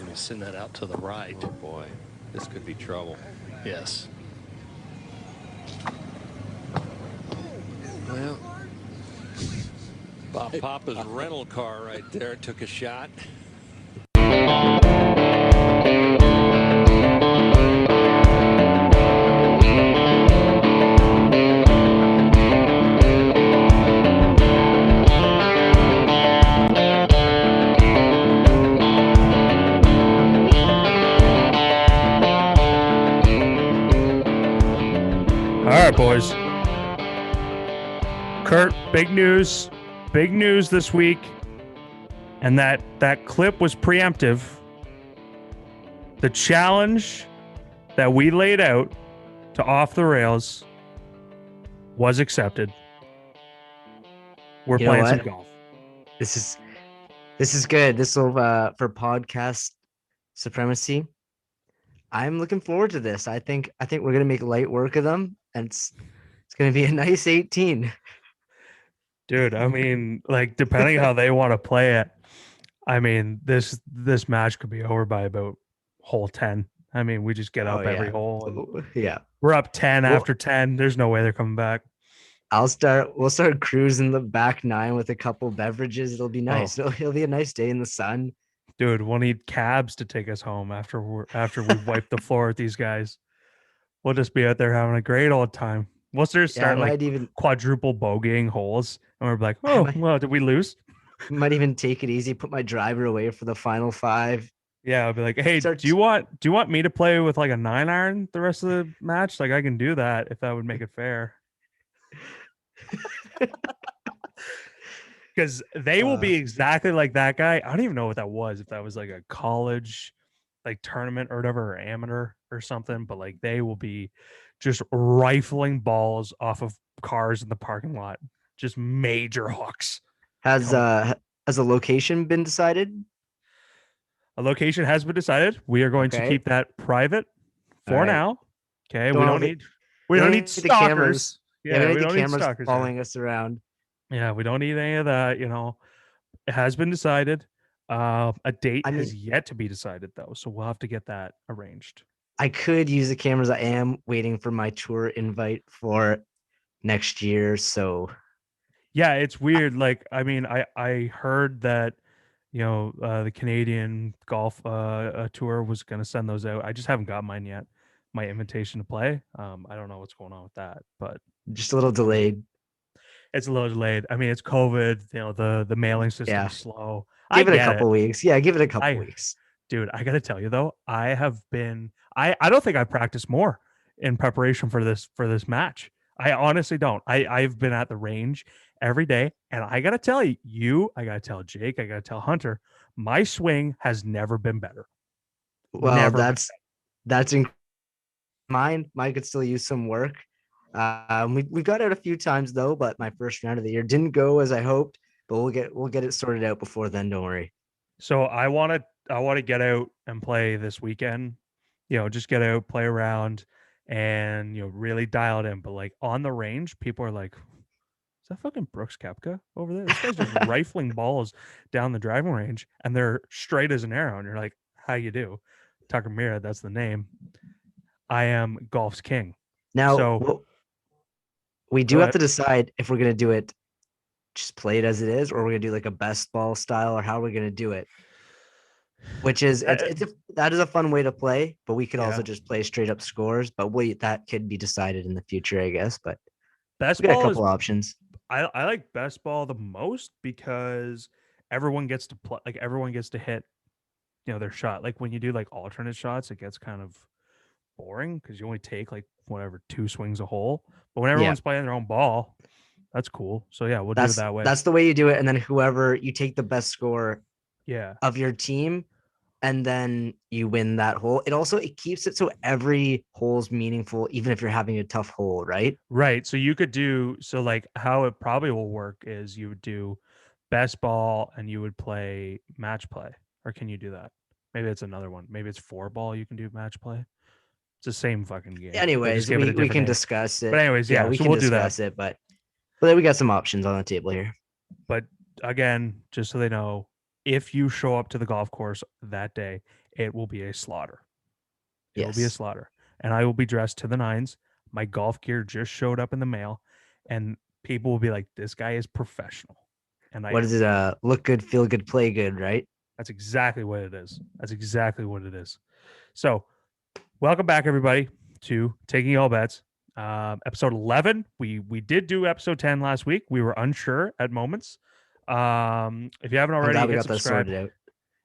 me send that out to the right. Oh boy, this could be trouble. Yes. Well, Bob Papa's rental car right there took a shot. All right, boys. Kurt, big news this week. And that clip was preemptive. The challenge that we laid out to Off the Rails was accepted. We're playing some golf. This is good. This will for podcast supremacy. I'm looking forward to this. I think we're gonna make light work of them, and it's gonna be a nice 18. Dude, I mean, like, depending how they want to play it, I mean, this match could be over by about hole 10. I mean, we just get up every hole. Yeah. We're up 10 after 10. There's no way they're coming back. We'll start cruising the back 9 with a couple beverages. It'll be nice. It'll be a nice day in the sun. Dude, we'll need cabs to take us home after we've wiped the floor with these guys. We'll just be out there having a great old time. We'll start even quadruple bogeying holes, and we're like, well, did we lose? Might even take it easy, put my driver away for the final 5. Yeah, I'll be like, hey, do you want me to play with like a 9-iron the rest of the match? Like, I can do that if that would make it fair. Because they will be exactly like that guy. I don't even know what that was. If that was like a college like tournament or whatever, or amateur or something, but like they will be just rifling balls off of cars in the parking lot. Just major hooks. Has a location been decided? A location has been decided. We are going to keep that private for now. Okay. We don't need stalkers. We don't need the cameras following us around. Yeah, we don't need any of that. It has been decided. A date has yet to be decided, though, so we'll have to get that arranged. I could use the cameras. I am waiting for my tour invite for next year, so yeah, it's weird. I mean, I heard that the Canadian golf tour was going to send those out. I just haven't got mine yet. My invitation to play. I don't know what's going on with that, but just a little delayed. It's a little delayed. I mean, it's COVID. The mailing system is slow. Give it a couple weeks. Yeah, give it a couple weeks. Dude, I got to tell you though, I don't think I practiced more in preparation for this match. I honestly don't. I've been at the range every day, and I got to tell you, I got to tell Jake, I got to tell Hunter, my swing has never been better. Well, that's mine. Mine could still use some work. We got out a few times though, but my first round of the year didn't go as I hoped. But we'll get it sorted out before then. Don't worry. So I want to get out and play this weekend. Just get out, play around, and really dial it in. But like on the range, people are like, "Is that fucking Brooks Koepka over there? This guy's just rifling balls down the driving range, and they're straight as an arrow." And you're like, "How you do?" Tucker Mira, that's the name. I am golf's king. Now, we do have to decide if we're gonna do it. Just play it as it is, or we're gonna do like a best ball style, or how we're gonna do it. Which is that is a fun way to play, but we could also just play straight up scores. But that could be decided in the future, I guess. But best ball, a couple options. I like best ball the most because everyone gets to play, like everyone gets to hit, their shot. Like when you do like alternate shots, it gets kind of boring because you only take like whatever 2 swings a hole. But when everyone's playing their own ball, that's cool. So yeah, we'll do it that way. That's the way you do it. And then whoever you take the best score of your team, and then you win that hole. It keeps it so every hole's meaningful, even if you're having a tough hole, right? Right. So you could like how it probably will work is you would do best ball and you would play match play. Or can you do that? Maybe it's another one. Maybe it's 4 ball you can do match play. It's the same fucking game. Anyways, we can discuss it. But anyways, we can discuss it. But we got some options on the table here. But again, just so they know, if you show up to the golf course that day, it will be a slaughter. It will be a Yes. slaughter. And I will be dressed to the nines. My golf gear just showed up in the mail, and people will be like, this guy is professional. And What is it? Look good, feel good, play good, right? That's exactly what it is. That's exactly what it is. So, welcome back, everybody, to Taking All Bets, episode 11. We did do episode 10 last week. We were unsure at moments. If you haven't I'm already, glad we hit got that subscribe. sorted out.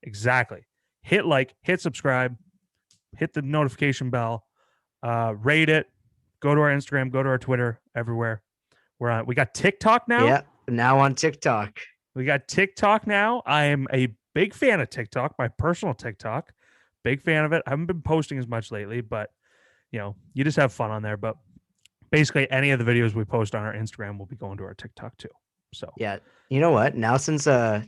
Exactly. Hit like, hit subscribe, hit the notification bell, rate it, go to our Instagram, go to our Twitter, everywhere. We're on. We got TikTok now. Yeah, now on TikTok. We got TikTok now. I am a big fan of TikTok, my personal TikTok. Big fan of it. I haven't been posting as much lately, but you just have fun on there. But basically, any of the videos we post on our Instagram will be going to our TikTok too. So Yeah, you know what? Now since our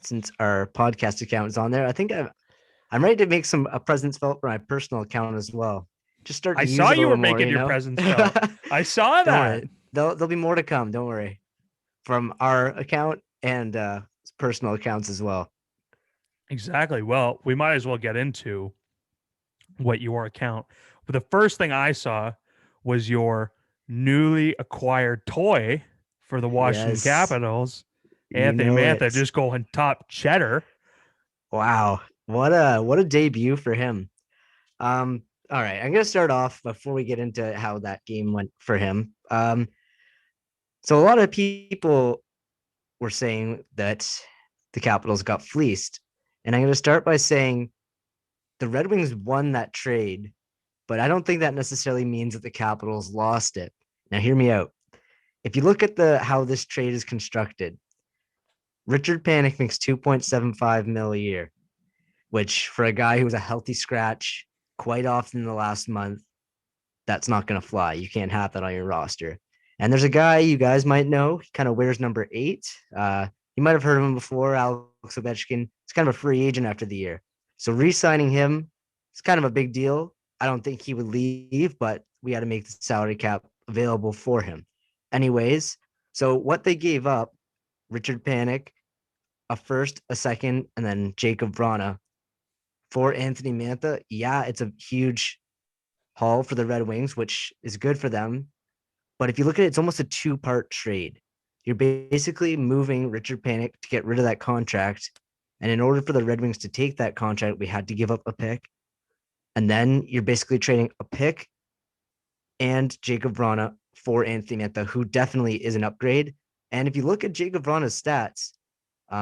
podcast account is on there, I think I'm ready to make a presence felt for my personal account as well. Just start. I use saw it a you were little more, making your presence felt. I saw Don't that. worry. There'll be more to come. Don't worry. From our account and personal accounts as well. Exactly. Well, we might as well get into what your account. But the first thing I saw was your newly acquired toy for the Washington Yes. Capitals. You Anthony know Mantha it. just going top cheddar. Wow. What a debut for him. All right. I'm gonna start off before we get into how that game went for him. So a lot of people were saying that the Capitals got fleeced. And I'm gonna start by saying the Red Wings won that trade, but I don't think that necessarily means that the Capitals lost it. Now hear me out. If you look at how this trade is constructed, Richard Panik makes $2.75 million a year, which for a guy who was a healthy scratch quite often in the last month, that's not going to fly. You can't have that on your roster. And there's a guy you guys might know. He kind of wears number 8. You might have heard of him before, Alex Ovechkin. He's kind of a free agent after the year. So re-signing him is kind of a big deal. I don't think he would leave, but we had to make the salary cap available for him. Anyways, so what they gave up, Richard Panik, a first, a second, and then Jacob Vrana for Anthony Mantha. Yeah, it's a huge haul for the Red Wings, which is good for them. But if you look at it, it's almost a 2-part trade. You're basically moving Richard Panik to get rid of that contract. And in order for the Red Wings to take that contract, we had to give up a pick. And then you're basically trading a pick and Jacob Vrana for Anthony Mantha, who definitely is an upgrade. And if you look at Jacob Vrana's stats,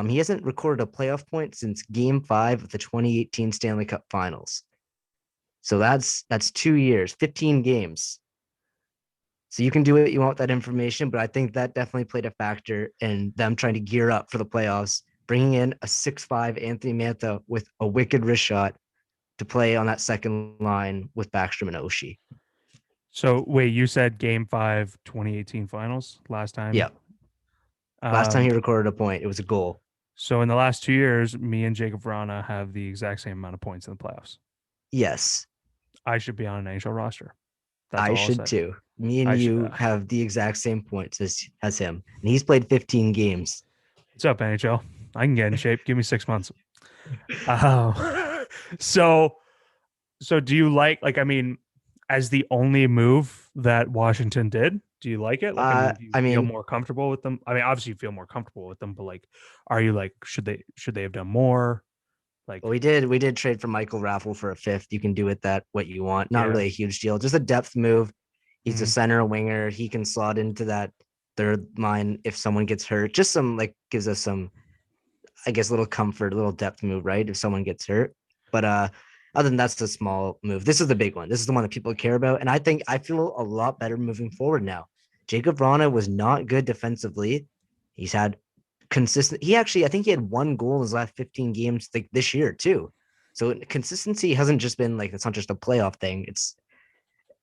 he hasn't recorded a playoff point since Game 5 of the 2018 Stanley Cup Finals. So that's 2 years, 15 games. So you can do what you want with that information, but I think that definitely played a factor in them trying to gear up for the playoffs, bringing in a 6'5" Anthony Mantha with a wicked wrist shot to play on that second line with Backstrom and Oshie. So wait, you said Game 5, 2018 Finals last time? Yeah. Last time he recorded a point, it was a goal. So in the last 2 years, me and Jacob Vrana have the exact same amount of points in the playoffs. Yes. I should be on an NHL roster. That's I all should too. Me and you have the exact same points as him. And he's played 15 games. What's up, NHL? I can get in shape. Give me 6 months. So do you like, I mean, as the only move that Washington did, do you like it? Like, do you feel more comfortable with them? I mean, obviously you feel more comfortable with them, but like, are you like, should they have done more? Like, we did trade for Michael Raffle for a 5th. You can do with that what you want. Not really a huge deal. Just a depth move. He's a center winger. He can slot into that third line if someone gets hurt. Just gives us some, I guess, little comfort, a little depth move, right? If someone gets hurt. But other than that's the small move. This is the big one. This is the one that people care about. And I feel a lot better moving forward now. Jacob Vrana was not good defensively. He's had consistent. I think he had 1 goal in his last 15 games this year too. So consistency hasn't just been it's not just a playoff thing.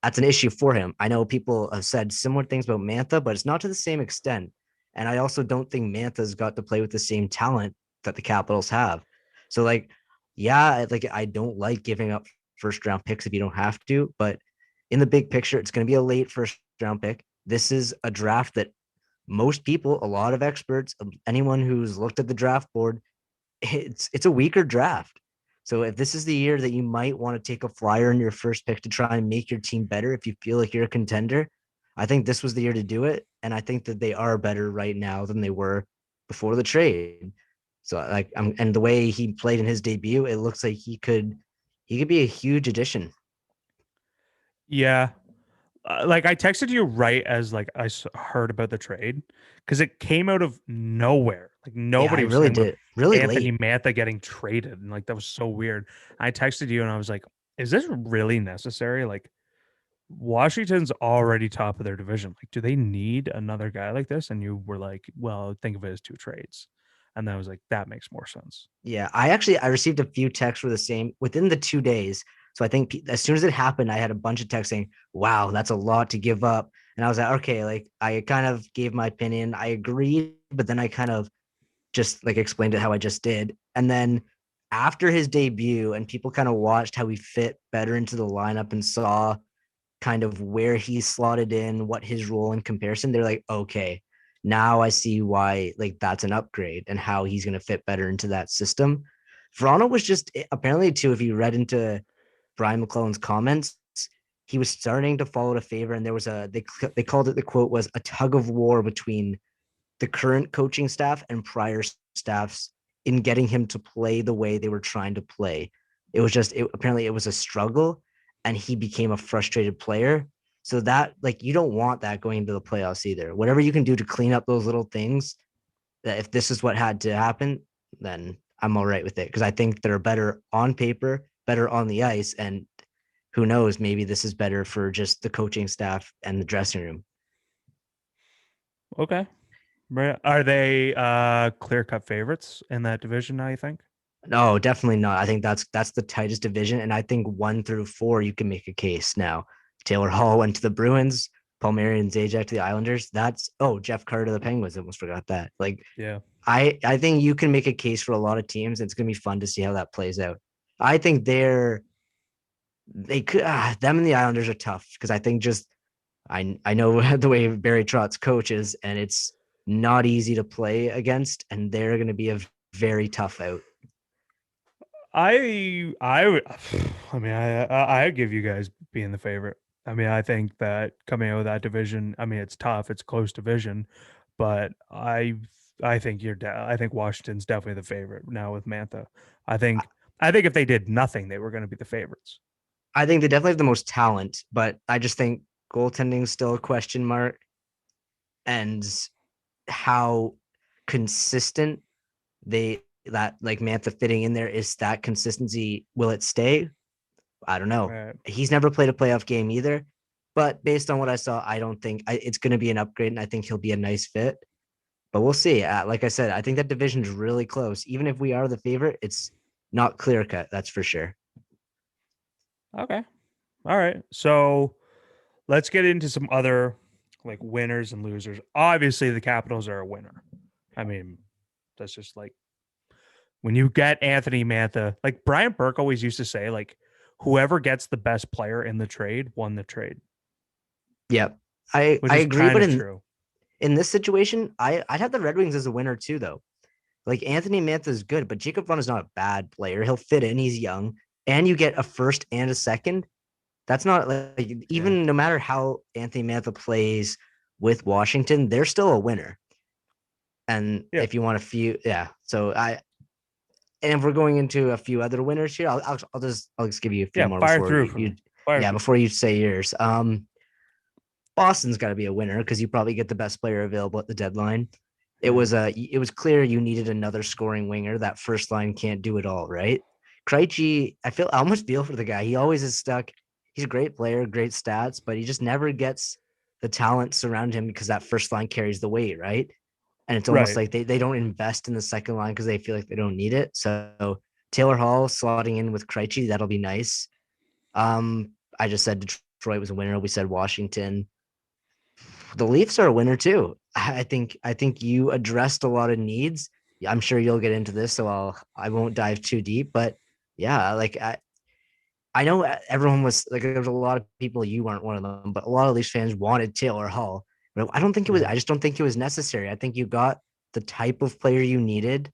That's an issue for him. I know people have said similar things about Mantha, but it's not to the same extent. And I also don't think Mantha's got to play with the same talent that the Capitals have. So I don't like giving up first round picks if you don't have to, but in the big picture, it's going to be a late first round pick. This is a draft that most people, a lot of experts, anyone who's looked at the draft board it's a weaker draft. So if this is the year that you might want to take a flyer in your first pick to try and make your team better, if you feel like you're a contender, I think this was the year to do it. And I think that they are better right now than they were before the trade. So like, and the way he played in his debut, it looks like he could be a huge addition. Yeah. Like I texted you right as like heard about the trade because it came out of nowhere. Like Yeah, I nobody was really talking about did. Really Anthony late. Mantha getting traded, and like that was so weird. I texted you and I was like, "Is this really necessary?" Like Washington's already top of their division. Like, do they need another guy like this? And you were like, "Well, think of it as two trades," and then I was like, "That makes more sense." Yeah, I received a few texts for the same within the 2 days. So I think as soon as it happened, I had a bunch of texts saying, "Wow, that's a lot to give up." And I was like, "Okay," like I kind of gave my opinion. I agreed, but then I kind of just like explained it how I just did. And then after his debut, and people kind of watched how he fit better into the lineup and saw kind of where he slotted in, what his role in comparison, they're like, okay, now I see why like that's an upgrade and how he's going to fit better into that system. Verano was just apparently too, if you read into Brian McClellan's comments, he was starting to fall out of favor, and there was they called it, the quote was, a tug of war between the current coaching staff and prior staffs in getting him to play the way they were trying to play. It was just apparently it was a struggle, and he became a frustrated player. So that, like, you don't want that going into the playoffs either. Whatever you can do to clean up those little things, that if this is what had to happen, then I'm all right with it, because I think they're better on paper, better on the ice, and who knows, maybe this is better for just the coaching staff and the dressing room. Okay. Right. Are they clear cut favorites in that division now, you think? No, definitely not. I think that's the tightest division, and I think 1 through 4 you can make a case now. Taylor Hall went to the Bruins, Palmieri and Zajac to the Islanders. That's Jeff Carter to the Penguins. I almost forgot that. Like, Yeah. I think you can make a case for a lot of teams. It's gonna be fun to see how that plays out. I think they could them and the Islanders are tough, because I think just I know the way Barry Trotz coaches, and it's not easy to play against, and they're going to be a very tough out. I would. I mean, I give you guys being the favorite. I mean, I think that coming out of that division, I mean, it's tough. It's a close division, but I think I think Washington's definitely the favorite now with Mantha. I think if they did nothing, they were going to be the favorites. I think they definitely have the most talent, but I just think goaltending is still a question mark, and how consistent that like Mantha fitting in there is, that consistency, will it stay? I don't know. Right. He's never played a playoff game either, but based on what I saw, I don't think it's going to be an upgrade, and I think he'll be a nice fit. But we'll see. Like I said, I think that division's really close. Even if we are the favorite, it's not clear cut. That's for sure. Okay. All right. So let's get into some other like winners and losers. Obviously, the Capitals are a winner. I mean, that's just like when you get Anthony Mantha, like Brian Burke always used to say, like whoever gets the best player in the trade won the trade, Yep. I which I is agree, kind but of true. in this situation, I'd have the Red Wings as a winner too, though. Like, Anthony Mantha is good, but Jacob Vaughn is not a bad player. He'll fit in. He's young, and you get a first and a second. That's not like, Yeah. even no matter how Anthony Mantha plays with Washington, they're still a winner. And Yeah. if you want a few, yeah. So and if we're going into a few other winners here, I'll just give you a few Yeah. more Fire before through for me. Fire yeah, through. before you say yours. Boston's got to be a winner, because you probably get the best player available at the deadline. It Yeah. was clear you needed another scoring winger. That first line can't do it all, right? Krejci, I almost feel for the guy. He always is stuck. He's a great player, great stats, but he just never gets the talent surround him, because that first line carries the weight, right? And it's almost Right. like they don't invest in the second line because they feel like they don't need it. So Taylor Hall slotting in with Krejci, that'll be nice. I just said Detroit was a winner. We said Washington. The Leafs are a winner too. I think you addressed a lot of needs. I'm sure you'll get into this, so I won't dive too deep. But yeah, like I know everyone was like, there was a lot of people, you weren't one of them, but a lot of Leafs fans wanted Taylor Hall. But I don't think it was. Yeah. I just don't think it was necessary. I think you got the type of player you needed,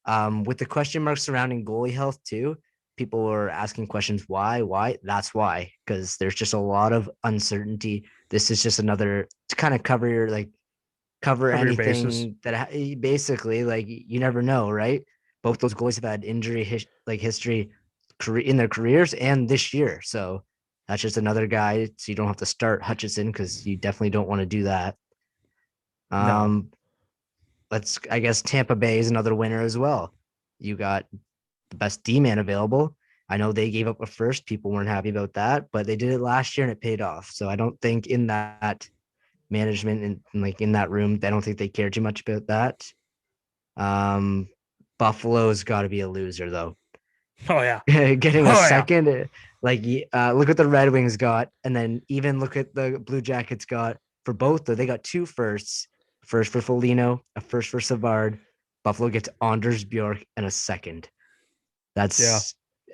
With the question marks surrounding goalie health too, people were asking questions. Why? That's why, because there's just a lot of uncertainty. This is just another to kind of cover your cover Cover your bases. anything that basically like you never know, right? Both those goalies have had injury history in their careers and this year, so that's just another guy. So you don't have to start Hutchinson because you definitely don't want to do that. No. Um, I guess Tampa Bay is another winner as well. You got the best D man available. I know they gave up a first. People weren't happy about that, but they did it last year and it paid off. So I don't think in that management and like in that room, I don't think they care too much about that. Um, Buffalo's got to be a loser though. Oh yeah. Getting a Oh yeah. second, look what the Red Wings got, and then even look at the Blue Jackets got for both. Though they got two firsts, first for Foligno, a first for Savard. Buffalo gets Anders Bjork and a second. Yeah.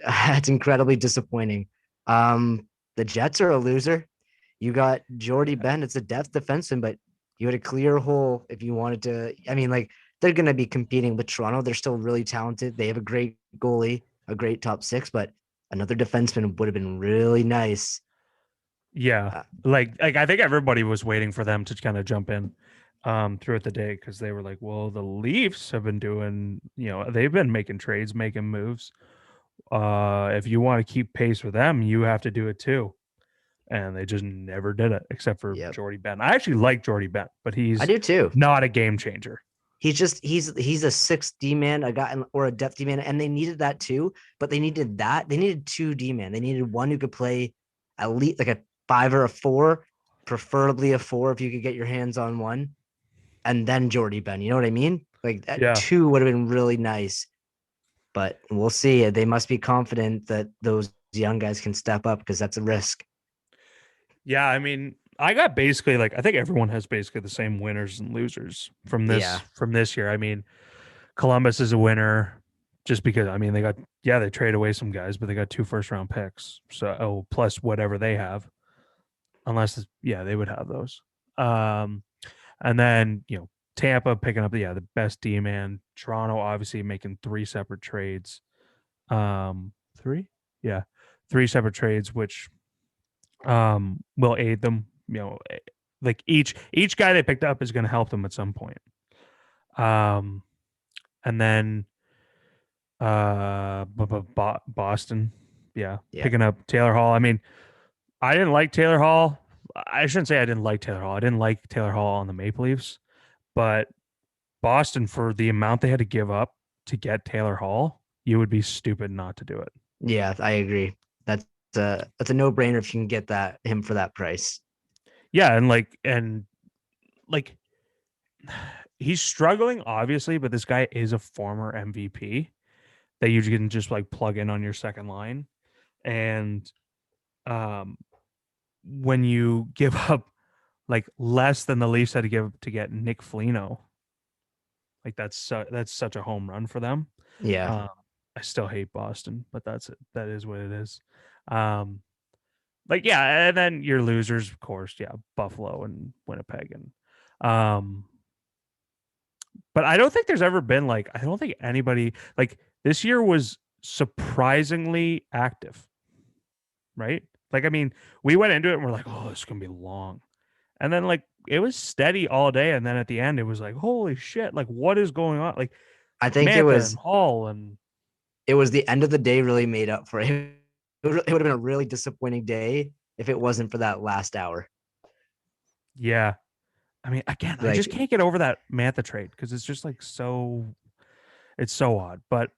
That's incredibly disappointing. The Jets are a loser. You got Jordy Ben. It's a depth defenseman, but you had a clear hole if you wanted to. I mean, like they're going to be competing with Toronto. They're still really talented. They have a great goalie, a great top six, but another defenseman would have been really nice. Yeah. Uh, Like I think everybody was waiting for them to kind of jump in throughout the day because they were like, well, the Leafs have been doing, they've been making trades, making moves. If you want to keep pace with them, you have to do it too. And they just never did it except for yep, Jordy Ben. I actually like Jordy Ben, but I he's do too. not a game changer. He's a 6 D man, a guy or a depth D man, and they needed that too. But they needed that. They needed 2 D man. They needed one who could play at least like a 5 or a 4, preferably a 4 if you could get your hands on one, and then Jordy Ben. You know what I mean? Like that Yeah. 2 would have been really nice. But we'll see. They must be confident that those young guys can step up because that's a risk. Yeah, I mean, I got basically like I think everyone has basically the same winners and losers Yeah. from this year. I mean, Columbus is a winner just because I mean they trade away some guys, but they got 2 first round picks. So plus whatever they have. Unless they would have those. And then, Tampa picking up the best D man. Toronto obviously making 3 separate trades. 3? Yeah. 3 separate trades, which will aid them. Like each guy they picked up is going to help them at some point. And then Boston, picking up Taylor Hall. I mean, I didn't like Taylor Hall. I shouldn't say I didn't like Taylor Hall. I didn't like Taylor Hall on the Maple Leafs, but Boston, for the amount they had to give up to get Taylor Hall, you would be stupid not to do it. Yeah, I agree. That's a no brainer if you can get him for that price. Yeah, and he's struggling obviously, but this guy is a former MVP that you can just like plug in on your second line, and when you give up like less than the Leafs had to give to get Nick Foligno, like that's such a home run for them. Yeah. I still hate Boston, but that's it. That is what it is. And then your losers, of course, Buffalo and Winnipeg, and but I don't think there's ever been I don't think anybody this year was surprisingly active, right? I mean, we went into it and we're like, oh, this is gonna be long, and then it was steady all day, and then at the end it was like, holy shit, what is going on? I think Mantha and Hall and it was the end of the day really made up for it. It would have been a really disappointing day if it wasn't for that last hour. Yeah. I mean, again, I just can't get over that Mantha trade because it's just it's so odd. But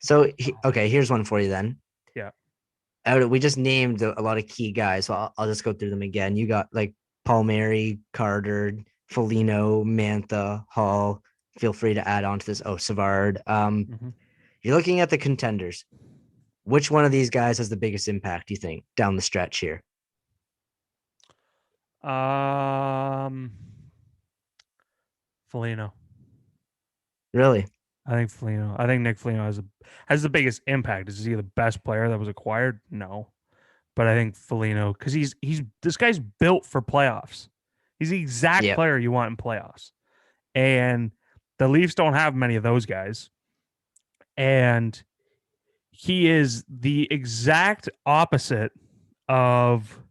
okay, here's one for you then. Yeah. We just named a lot of key guys, so I'll just go through them again. You got Palmieri, Carter, Foligno, Mantha, Hall. Feel free to add on to this. Oh, Savard. You're looking at the contenders. Which one of these guys has the biggest impact, do you think, down the stretch here? Foligno. Really? I think Foligno. I think Nick Foligno has the biggest impact. Is he the best player that was acquired? No. But I think Foligno, because this guy's built for playoffs. He's the exact player you want in playoffs. And the Leafs don't have many of those guys. And he is the exact opposite of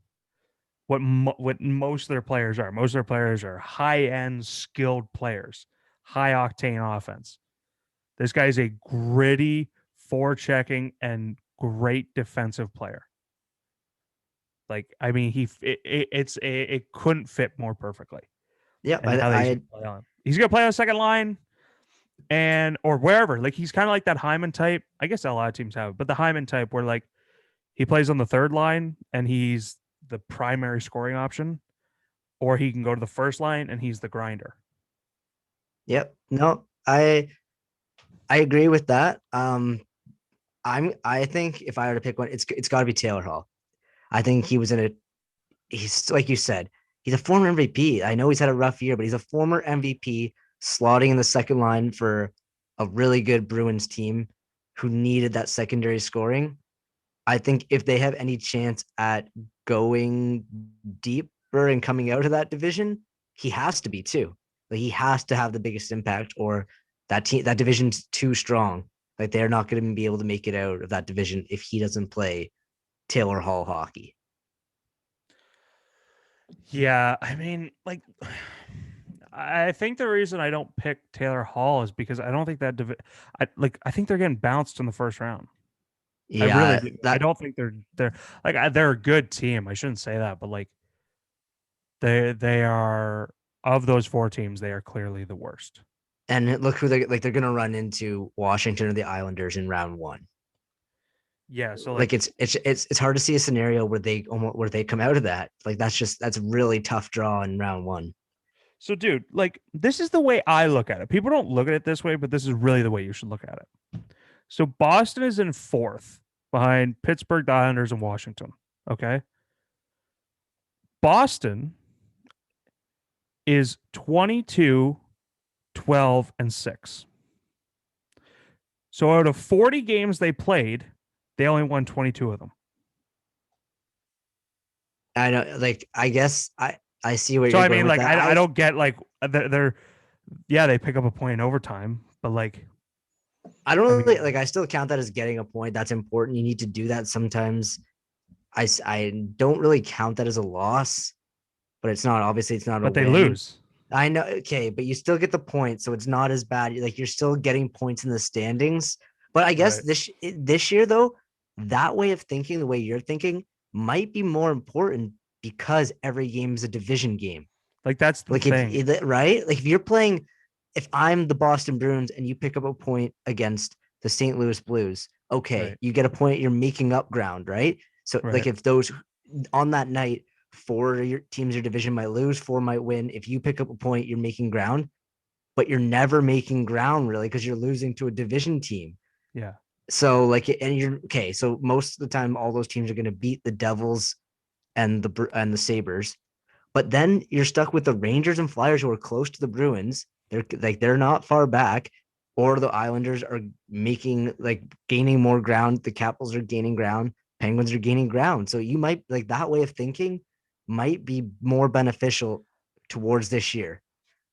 what most of their players are. Most of their players are high-end, skilled players, high-octane offense. This guy is a gritty, forechecking, and great defensive player. Like, I mean, it couldn't fit more perfectly. Yep, And he's gonna play on the second line or wherever. Like, he's kind of like that Hyman type. I guess a lot of teams have it, but the Hyman type where like he plays on the third line and he's the primary scoring option, or he can go to the first line and he's the grinder. Yep. No, I agree with that. I think if I were to pick one, it's got to be Taylor Hall. I think he's like you said, he's a former MVP. I know he's had a rough year, but he's a former MVP slotting in the second line for a really good Bruins team who needed that secondary scoring. I think if they have any chance at going deeper and coming out of that division, he has to be too. Like, he has to have the biggest impact, or that division's too strong. Like, they're not going to be able to make it out of that division if he doesn't play Taylor Hall hockey. Yeah, I mean, like, I think the reason I don't pick Taylor Hall is because I don't think that I think they're getting bounced in the first round. Yeah, I really do. I don't think they're like they're a good team. I shouldn't say that, but like they are, of those four teams, they are clearly the worst. And look who they're going to run into: Washington or the Islanders in round one. Yeah, so like it's hard to see a scenario where they come out of that. Like, that's a really tough draw in round one. So, dude, like, this is the way I look at it. People don't look at it this way, but this is really the way you should look at it. So Boston is in fourth behind Pittsburgh, the Islanders, and Washington. Okay. Boston is 22, 12, and 6. So out of 40 games they played, they only won 22 of them. I know, like, I guess I see where so you're I going mean, with like, that. I don't get, like, they're yeah, they pick up a point in overtime, but like, I don't really like. I still count that as getting a point. That's important. You need to do that sometimes. I don't really count that as a loss, but it's not, obviously it's not. But they win. lose. I know. Okay, but you still get the point, so it's not as bad. Like, you're still getting points in the standings. But I guess this year though, that way of thinking, the way you're thinking, might be more important because every game is a division game. Like, that's the thing, right? Like, if you're playing, if I'm the Boston Bruins and you pick up a point against the St. Louis Blues, okay, you get a point. You're making up ground, right? So, like, if those on that night, 4 of your teams, your division might lose, 4 might win. If you pick up a point, you're making ground, but you're never making ground really because you're losing to a division team. Yeah. So, like, and you're okay. So most of the time, all those teams are going to beat the Devils and the Sabres. But then you're stuck with the Rangers and Flyers, who are close to the Bruins. They're not far back, or the Islanders are gaining more ground. The Capitals are gaining ground. Penguins are gaining ground. So you might, like, that way of thinking might be more beneficial towards this year.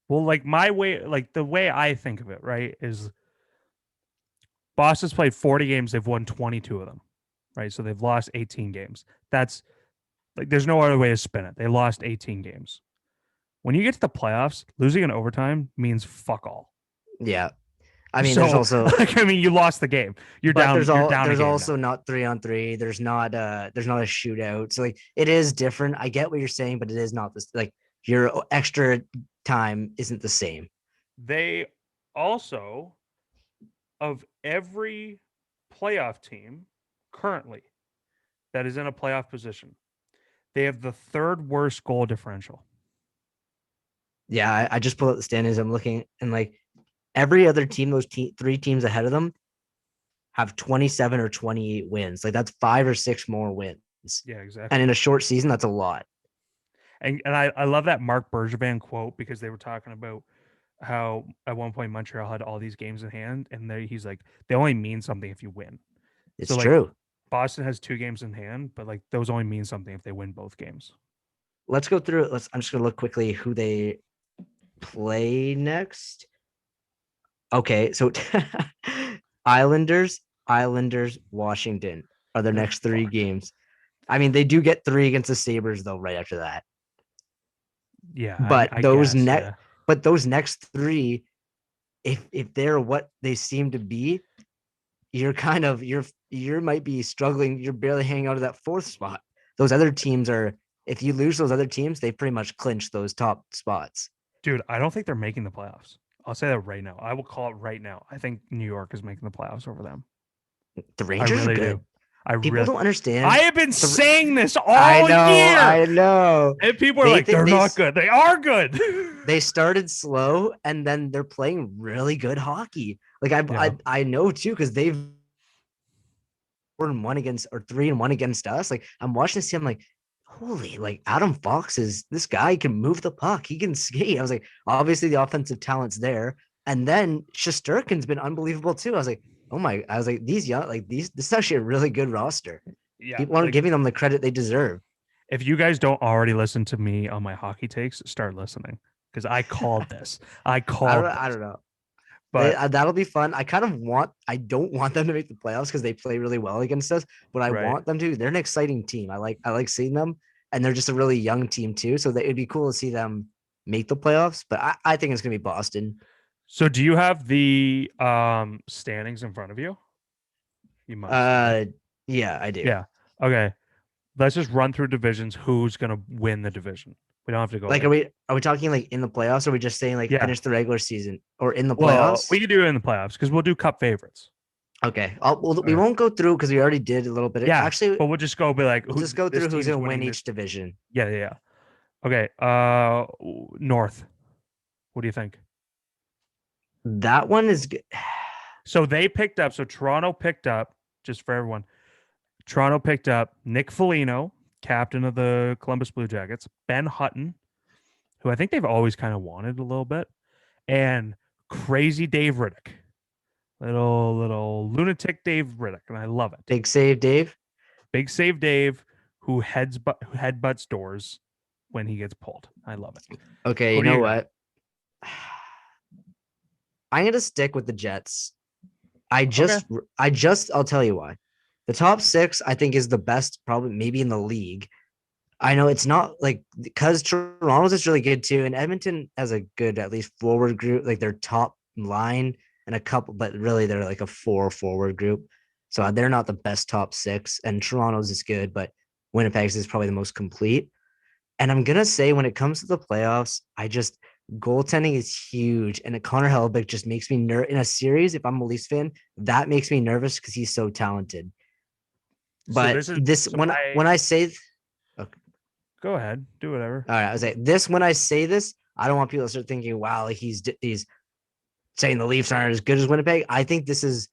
Well, like, my way, like, the way I think of it, right, is Boston's played 40 games. They've won 22 of them, right? So they've lost 18 games. That's, like, there's no other way to spin it. They lost 18 games. When you get to the playoffs, losing in overtime means fuck all. Yeah. I mean, there's also, like, I mean, you lost the game. You're down. There's also not 3-on-3. There's not a shootout. So, like, it is different. I get what you're saying, but it is not this, like, your extra time isn't the same. They also, of every playoff team currently that is in a playoff position, they have the third worst goal differential. Yeah, I just pulled up the standings. I'm looking, and like, every other team, those 3 teams ahead of them have 27 or 28 wins. Like, that's 5 or 6 more wins. Yeah, exactly. And in a short season, that's a lot. And I love that Mark Bergevin quote, because they were talking about how at one point Montreal had all these games in hand, and he's like, they only mean something if you win. It's true. Boston has 2 games in hand, but like, those only mean something if they win both games. Let's go through it. I'm just gonna look quickly who they play next. Okay, so Islanders, Washington are their They're next 3 fucked. games. I mean, they do get 3 against the Sabres though right after that. Yeah, But I guess. Yeah. those next 3, if they're what they seem to be, you're kind of you might be struggling. You're barely hanging out of that 4th spot. Those other teams are. If you lose those other teams, they pretty much clinch those top spots. Dude, I don't think they're making the playoffs. I'll say that right now. I will call it right now. I think New York is making the playoffs over them. The I Rangers are really good. do. I People really. don't understand. I have been saying this I all year, know. and people are They like, think "They're not good." They are good. They started slow, and then they're playing really good hockey. Like Yeah. I know too, because they've 4-1 against or 3-1 against us. Like I'm watching this team, I'm like, holy, like Adam Fox is this guy can move the puck, he can skate. I was like, obviously the offensive talent's there, and then Shesterkin's been unbelievable too. I was like, oh my, I was like, these young, like this is actually a really good roster. Yeah. People aren't Like, giving them the credit they deserve. if you guys don't already listen to me on my hockey takes, start listening because I called this. I called. I don't know. But That'll be fun. I don't want them to make the playoffs because they play really well against us, but I right. want them to. They're an exciting team. I like seeing them, and they're just a really young team too. So it'd be cool to see them make the playoffs. But I think it's gonna be Boston. So do you have the standings in front of you? You must. Right? Yeah, I do. Yeah. Okay. Let's just run through divisions. Who's gonna win the division? We don't have to go. Like, are we talking like in the playoffs? Or are we just saying like finish the regular season or in the playoffs? We can do it in the playoffs because we'll do cup favorites. Okay. We won't go through because we already did a little bit. Yeah. Actually, but we'll just go be like, we'll just go through who's gonna win each division. Yeah. Okay. North. What do you think? That one is good. So they picked up. So Toronto picked up, just for everyone. Toronto picked up Nick Foligno, captain of the Columbus Blue Jackets, Ben Hutton, who I think they've always kind of wanted a little bit, and crazy Dave Riddick, little lunatic Dave Riddick, and I love it. Big save, Dave. Big save, Dave, who headbutts doors when he gets pulled. I love it. Okay, you know what? I'm gonna stick with the Jets. I'll tell you why. The top 6, I think, is the best, probably maybe in the league. I know it's not like because Toronto's is really good too, and Edmonton has a good at least forward group, like their top line and a couple, but really they're like a 4 forward group. So they're not the best top 6, and Toronto's is good, but Winnipeg's is probably the most complete. And I'm gonna say when it comes to the playoffs, goaltending is huge, and Connor Hellebuyck just makes me nervous in a series. If I'm a Leafs fan, that makes me nervous because he's so talented. But when I say, okay. Go ahead, do whatever. All right, I was like this when I say this, I don't want people to start thinking, wow, like he's saying the Leafs aren't as good as Winnipeg. I think this is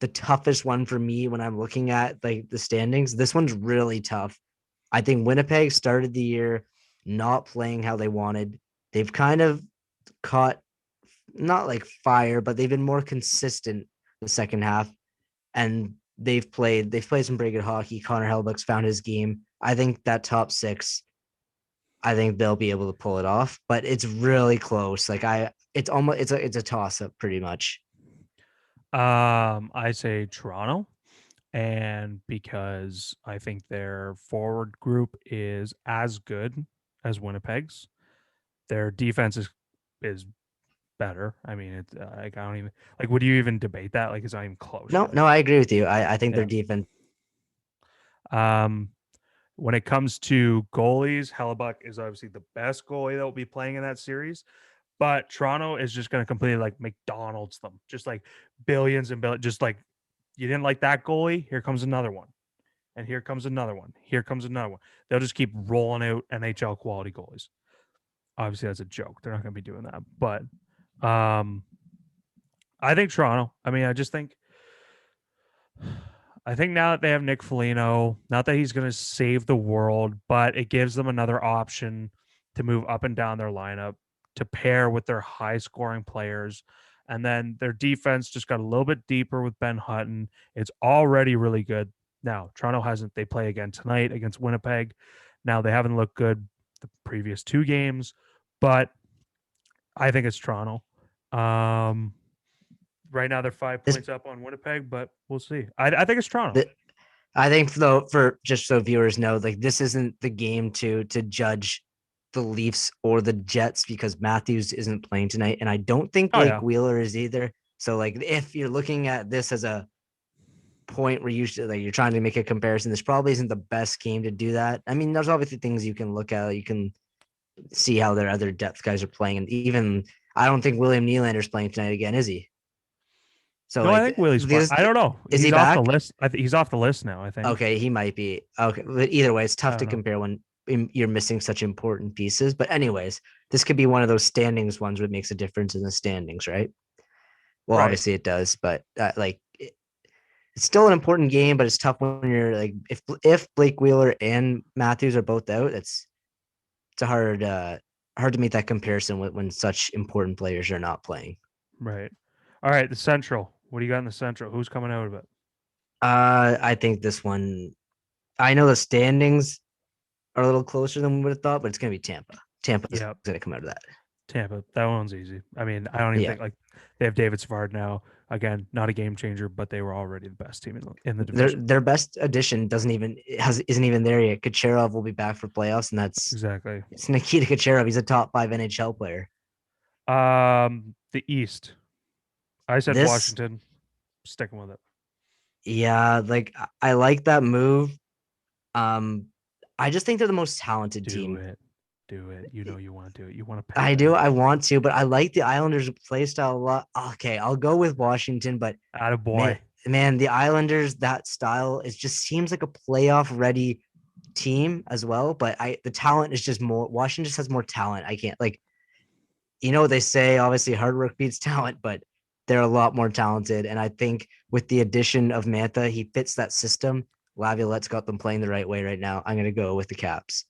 the toughest one for me when I'm looking at like the standings. This one's really tough. I think Winnipeg started the year not playing how they wanted. They've kind of caught not like fire, but they've been more consistent the second half, and they've played some pretty good hockey. Connor Hellebuyck's found his game. I think that top 6, I think they'll be able to pull it off, but it's really close. Like it's a toss up pretty much. I say Toronto, and because I think their forward group is as good as Winnipeg's, their defense is better. I mean, it's like I don't even like. Would you even debate that? Like, it's not even close. No, I agree with you. I think their defense. When it comes to goalies, Hellebuyck is obviously the best goalie that will be playing in that series. But Toronto is just going to completely like McDonald's them, just like billions and billions. Just like you didn't like that goalie, here comes another one, and here comes another one. Here comes another one. They'll just keep rolling out NHL quality goalies. Obviously, that's a joke. They're not going to be doing that, but I think Toronto. I mean, I think now that they have Nick Foligno, not that he's going to save the world, but it gives them another option to move up and down their lineup to pair with their high scoring players. And then their defense just got a little bit deeper with Ben Hutton. It's already really good. Now, Toronto hasn't. They play again tonight against Winnipeg. Now, they haven't looked good the previous 2 games, but I think it's Toronto. right now they're 5 This- points up on Winnipeg, but we'll see. I think it's Toronto. I think though, for just so viewers know, like this isn't the game to judge the Leafs or the Jets because Matthews isn't playing tonight, and I don't think Oh, Blake yeah. Wheeler is either. So like, if you're looking at this as a point where you're trying to make a comparison, this probably isn't the best game to do that. I mean, there's obviously things you can look at. You can see how their other depth guys are playing, and even I don't think William Nylander's playing tonight again, is he? So No, like, I think Willie's playing. I don't know. Is He's he off the back? list. I think he's off the list now. I think. Okay, he might be. Okay, but either way, it's tough to know. compare when you're missing such important pieces. But anyways, this could be one of those standings ones where it makes a difference in the standings, right? Well, Right. obviously it does, but it's still an important game. But it's tough when you're like, if Blake Wheeler and Matthews are both out, it's a hard to make that comparison when such important players are not playing. Right. All right. The Central. What do you got in the Central? Who's coming out of it? I think this one. I know the standings are a little closer than we would have thought, but it's going to be Tampa. Tampa's going to come out of that. Tampa. That one's easy. I mean, I don't even think like they have David Savard now. Again, not a game changer, but they were already the best team in the division. Their best addition isn't even there yet. Kucherov will be back for playoffs, and that's exactly. It's Nikita Kucherov. He's a top 5 NHL player. The East. I said Washington. Sticking with it. Yeah, like I like that move. I just think they're the most talented team. Do it. You know you want to do it. You want to. I do. I want to, but I like the Islanders' play style a lot. Okay, I'll go with Washington, but attaboy. Man, the Islanders, that style, it just seems like a playoff ready team as well. But the talent is just more. Washington just has more talent. I can't they say obviously hard work beats talent, but they're a lot more talented. And I think with the addition of Mantha, he fits that system. Laviolette's got them playing the right way right now. I'm going to go with the Caps.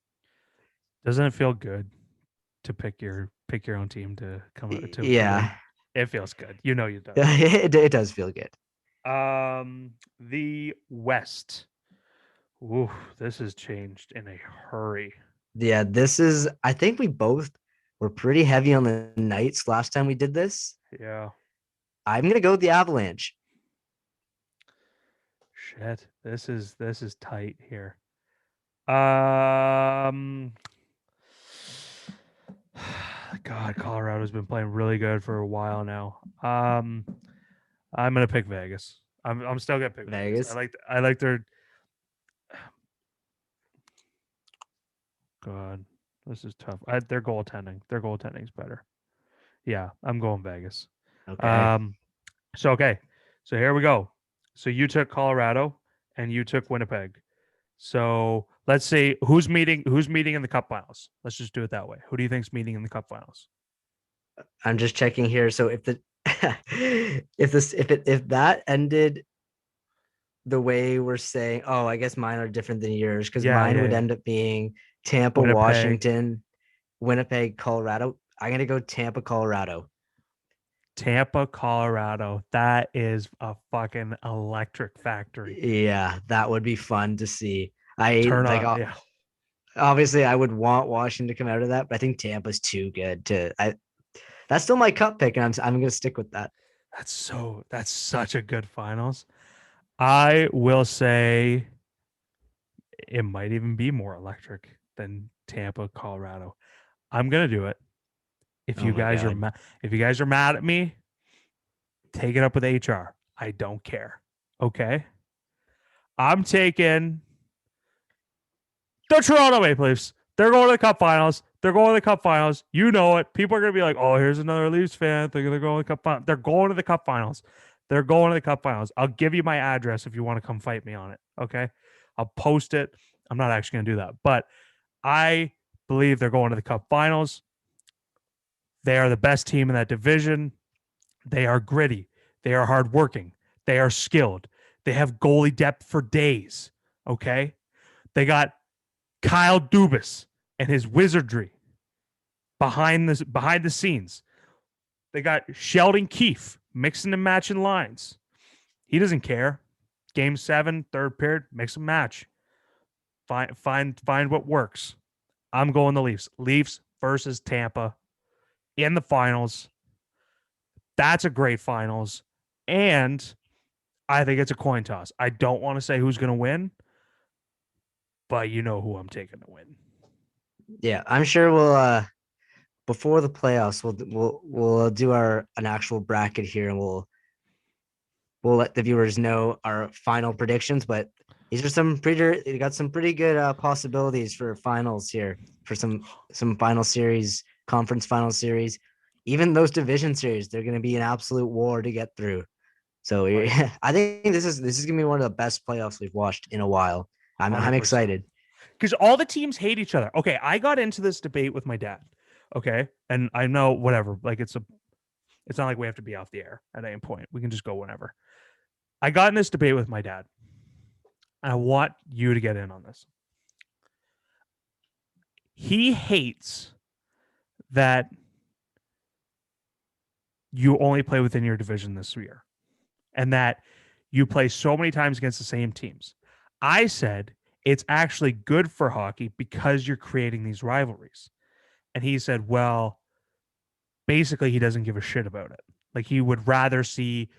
Doesn't it feel good to pick your own team to come out to? Yeah, it feels good. You know you do. It does feel good. The West. Ooh, this has changed in a hurry. Yeah, this is. I think we both were pretty heavy on the Knights last time we did this. Yeah. I'm gonna go with the Avalanche. Shit, this is tight here. God, Colorado's been playing really good for a while now. I'm gonna pick Vegas. I'm still gonna pick Vegas. I like their. God, this is tough. Their goaltending. Their goaltending's better. Yeah, I'm going Vegas. Okay. So here we go. So you took Colorado and you took Winnipeg. So let's see who's meeting in the Cup Finals. Let's just do it that way. Who do you think's meeting in the Cup Finals? I'm just checking here. So if that ended the way we're saying, I guess mine are different than yours because mine would end up being Tampa, Winnipeg. Washington, Winnipeg, Colorado. I'm gonna go Tampa, Colorado. Tampa, Colorado. That is a fucking electric factory. Yeah, that would be fun to see. Obviously, I would want Washington to come out of that, but I think Tampa's too good to. That's still my cup pick, and I'm gonna stick with that. That's such a good finals. I will say it might even be more electric than Tampa, Colorado. I'm gonna do it. If you guys are mad at me, take it up with HR. I don't care. Okay. I'm taking the Toronto Maple Leafs. They're going to the Cup Finals. You know it. People are going to be like, oh, here's another Leafs fan. They're going to the Cup Finals. They're going to the Cup Finals. I'll give you my address if you want to come fight me on it. Okay. I'll post it. I'm not actually going to do that, but I believe they're going to the Cup Finals. They are the best team in that division. They are gritty. They are hardworking. They are skilled. They have goalie depth for days. Okay. They got Kyle Dubas and his wizardry behind the scenes. They got Sheldon Keefe mixing and matching lines. He doesn't care. Game 7, third period, mix and match. Find what works. I'm going the Leafs. Leafs versus Tampa in the finals. That's a great finals. And I think it's a coin toss. I don't want to say who's going to win, but you know who I'm taking to win. Yeah, I'm sure we'll before the playoffs we'll do an actual bracket here, and we'll let the viewers know our final predictions. But these are we got some pretty good possibilities for finals here, for some final series, conference final series, even those division series. They're going to be an absolute war to get through. So Right. I think this is gonna be one of the best playoffs we've watched in a while. I'm 100%. excited. Because all the teams hate each other. Okay, I got into this debate with my dad. Okay, and I know whatever. Like it's not like we have to be off the air at any point. We can just go whenever. I got in this debate with my dad. And I want you to get in on this. He hates that you only play within your division this year and that you play so many times against the same teams. I said it's actually good for hockey because you're creating these rivalries. And he said, well, basically he doesn't give a shit about it. Like he would rather see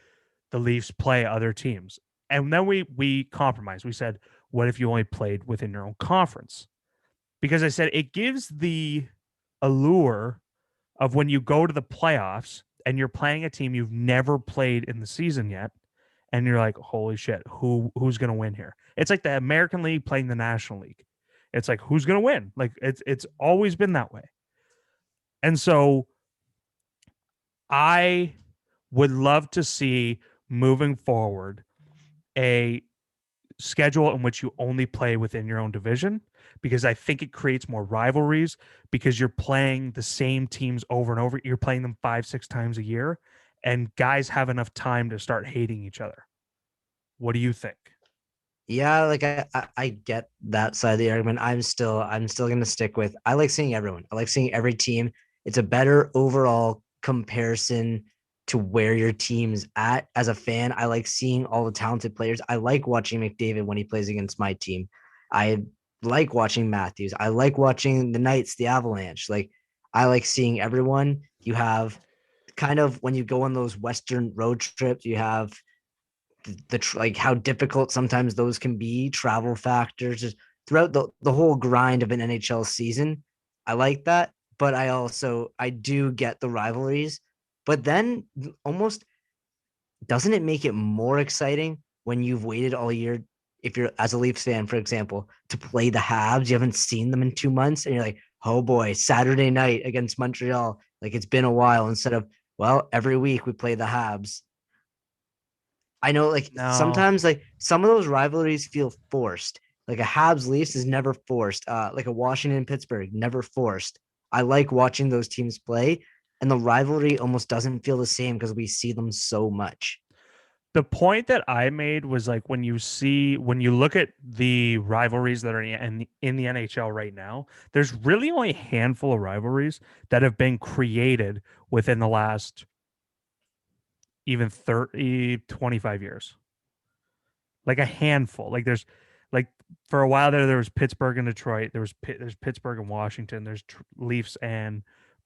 the Leafs play other teams. And then we compromised. We said, what if you only played within your own conference? Because I said it gives the allure of when you go to the playoffs and you're playing a team you've never played in the season yet, and you're like, holy shit, who's gonna win here? It's like the American League playing the National League. It's like who's gonna win? Like it's always been that way. And so I would love to see moving forward a schedule in which you only play within your own division, because I think it creates more rivalries because you're playing the same teams over and over. You're playing them 5-6 times a year, and guys have enough time to start hating each other. What do you think? Yeah, like I get that side of the argument. I'm still gonna stick with, I like seeing everyone. I like seeing every team. It's a better overall comparison to where your team's at. As a fan, I like seeing all the talented players. I like watching McDavid when he plays against my team. I like watching Matthews. I like watching the Knights, the Avalanche. Like I like seeing everyone. You have kind of, when you go on those Western road trips, you have like how difficult sometimes those can be, travel factors, just throughout the whole grind of an NHL season. I like that, but I do get the rivalries. But then almost, doesn't it make it more exciting when you've waited all year, if you're as a Leafs fan, for example, to play the Habs? You haven't seen them in 2 months, and you're like, oh boy, Saturday night against Montreal. Like it's been a while, instead of, well, every week we play the Habs. I know, like No, sometimes, like some of those rivalries feel forced. Like a Habs Leafs is never forced. Like a Washington Pittsburgh, never forced. I like watching those teams play, and the rivalry almost doesn't feel the same because we see them so much. the point that I made was like when you look at the rivalries that are in the NHL right now, there's really only a handful of rivalries that have been created within the last even 30, 25 years. Like a handful. Like there's like for a while there was Pittsburgh and Detroit, there's Pittsburgh and Washington, there's Leafs and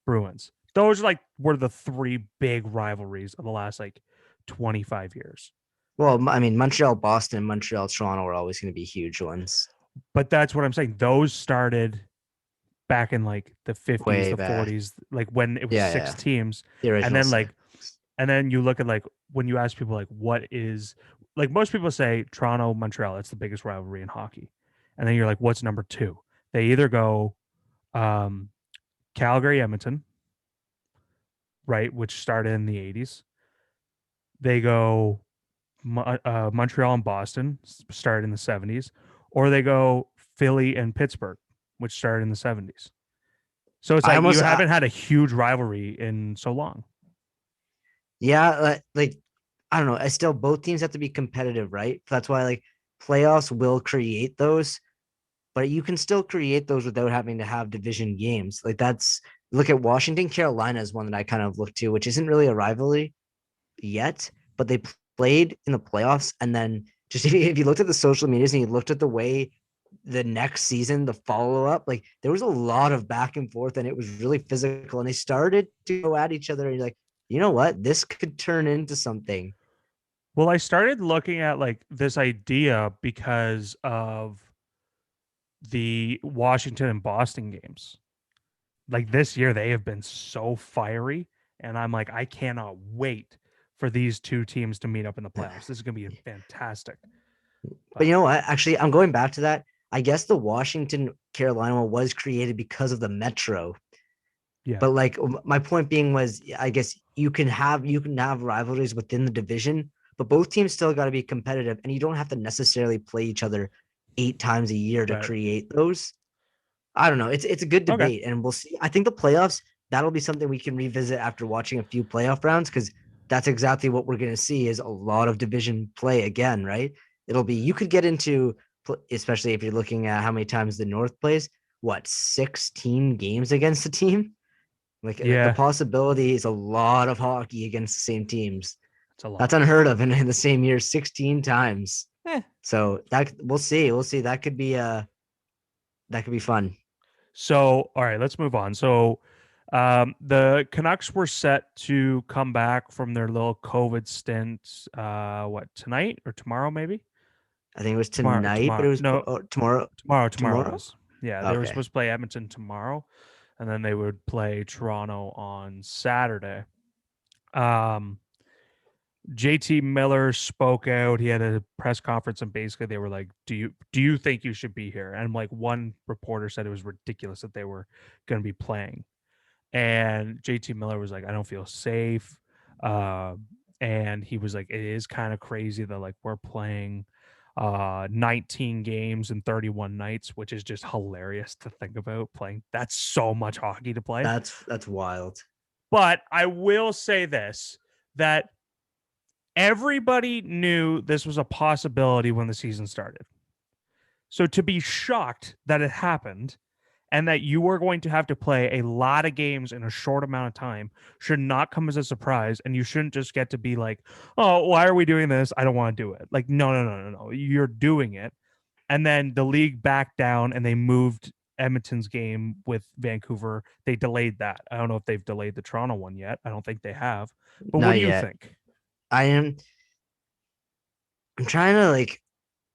Bruins. Those were the three big rivalries of the last like 25 years. Well, I mean, Montreal, Boston, Montreal, Toronto are always going to be huge ones. But that's what I'm saying. Those started back in like the 50s, Way the back. 40s, like when it was Yeah, six yeah. teams. The And original then six. you look at like when you ask people like what is, like most people say Toronto, Montreal, it's the biggest rivalry in hockey. And then you're like, what's number two? They either go um Calgary, Edmonton, right, which started in the 80s. They go Montreal and Boston, started in the 70s, or they go Philly and Pittsburgh, which started in the 70s. So it's I like you almost, haven't had a huge rivalry in so long. yeah, like I don't know. I still, both teams have to be competitive, right? That's why like playoffs will create those, but you can still create those without having to have division games. Like that's, look at Washington, Carolina is one that I kind of look to, which isn't really a rivalry yet, but they played in the playoffs. And then just if you looked at the social medias and you looked at the way the next season, the follow up, like there was a lot of back and forth and it was really physical. And they started to go at each other. And you're like, you know what? This could turn into something. Well, I started looking at like this idea because of the Washington and Boston games. Like this year, they have been so fiery, and I'm like, I cannot wait for these two teams to meet up in the playoffs. This is going to be fantastic. But you know what? Actually, I'm going back to that. I guess the Washington Carolina one was created because of the Metro. Yeah. But like my point being was, I guess you can have rivalries within the division, but both teams still got to be competitive, and you don't have to necessarily play each other 8 times a year to Right. create those. I don't know. It's a good Okay. debate, and we'll see. I think the playoffs, that'll be something we can revisit after watching a few playoff rounds, because that's exactly what we're going to see is a lot of division play again, right? It'll be you could get into, especially if you're looking at how many times the North plays, what 16 games against a team. Like the Yeah, possibility is a lot of hockey against the same teams. it's a That's lot. unheard of in the same year, 16 times. Eh. So that we'll see. We'll see. That could be fun. So, all right, let's move on. So, the Canucks were set to come back from their little COVID stint. What, tonight or tomorrow? Maybe I think it was tomorrow. tonight, but Tomorrow. it was No, tomorrow. tomorrow it Tomorrow? is. Yeah, they were Okay. supposed to play Edmonton tomorrow, and then they would play Toronto on Saturday. JT Miller spoke out. He had a press conference, and basically they were like, do you think you should be here?" And like one reporter said it was ridiculous that they were going to be playing, and JT Miller was like, "I don't feel safe." And he was like, "It is kind of crazy that like we're playing 19 games in 31 nights, which is just hilarious to think about playing. That's so much hockey to play." That's wild. But I will say this, that everybody knew this was a possibility when the season started. So to be shocked that it happened and that you are going to have to play a lot of games in a short amount of time should not come as a surprise. And you shouldn't just get to be like, "Oh, why are we doing this? I don't want to do it." Like, no. You're doing it. And then the league backed down and they moved Edmonton's game with Vancouver. They delayed that. I don't know if they've delayed the Toronto one yet. I don't think they have. But what Not do you yet. think? I'm trying to like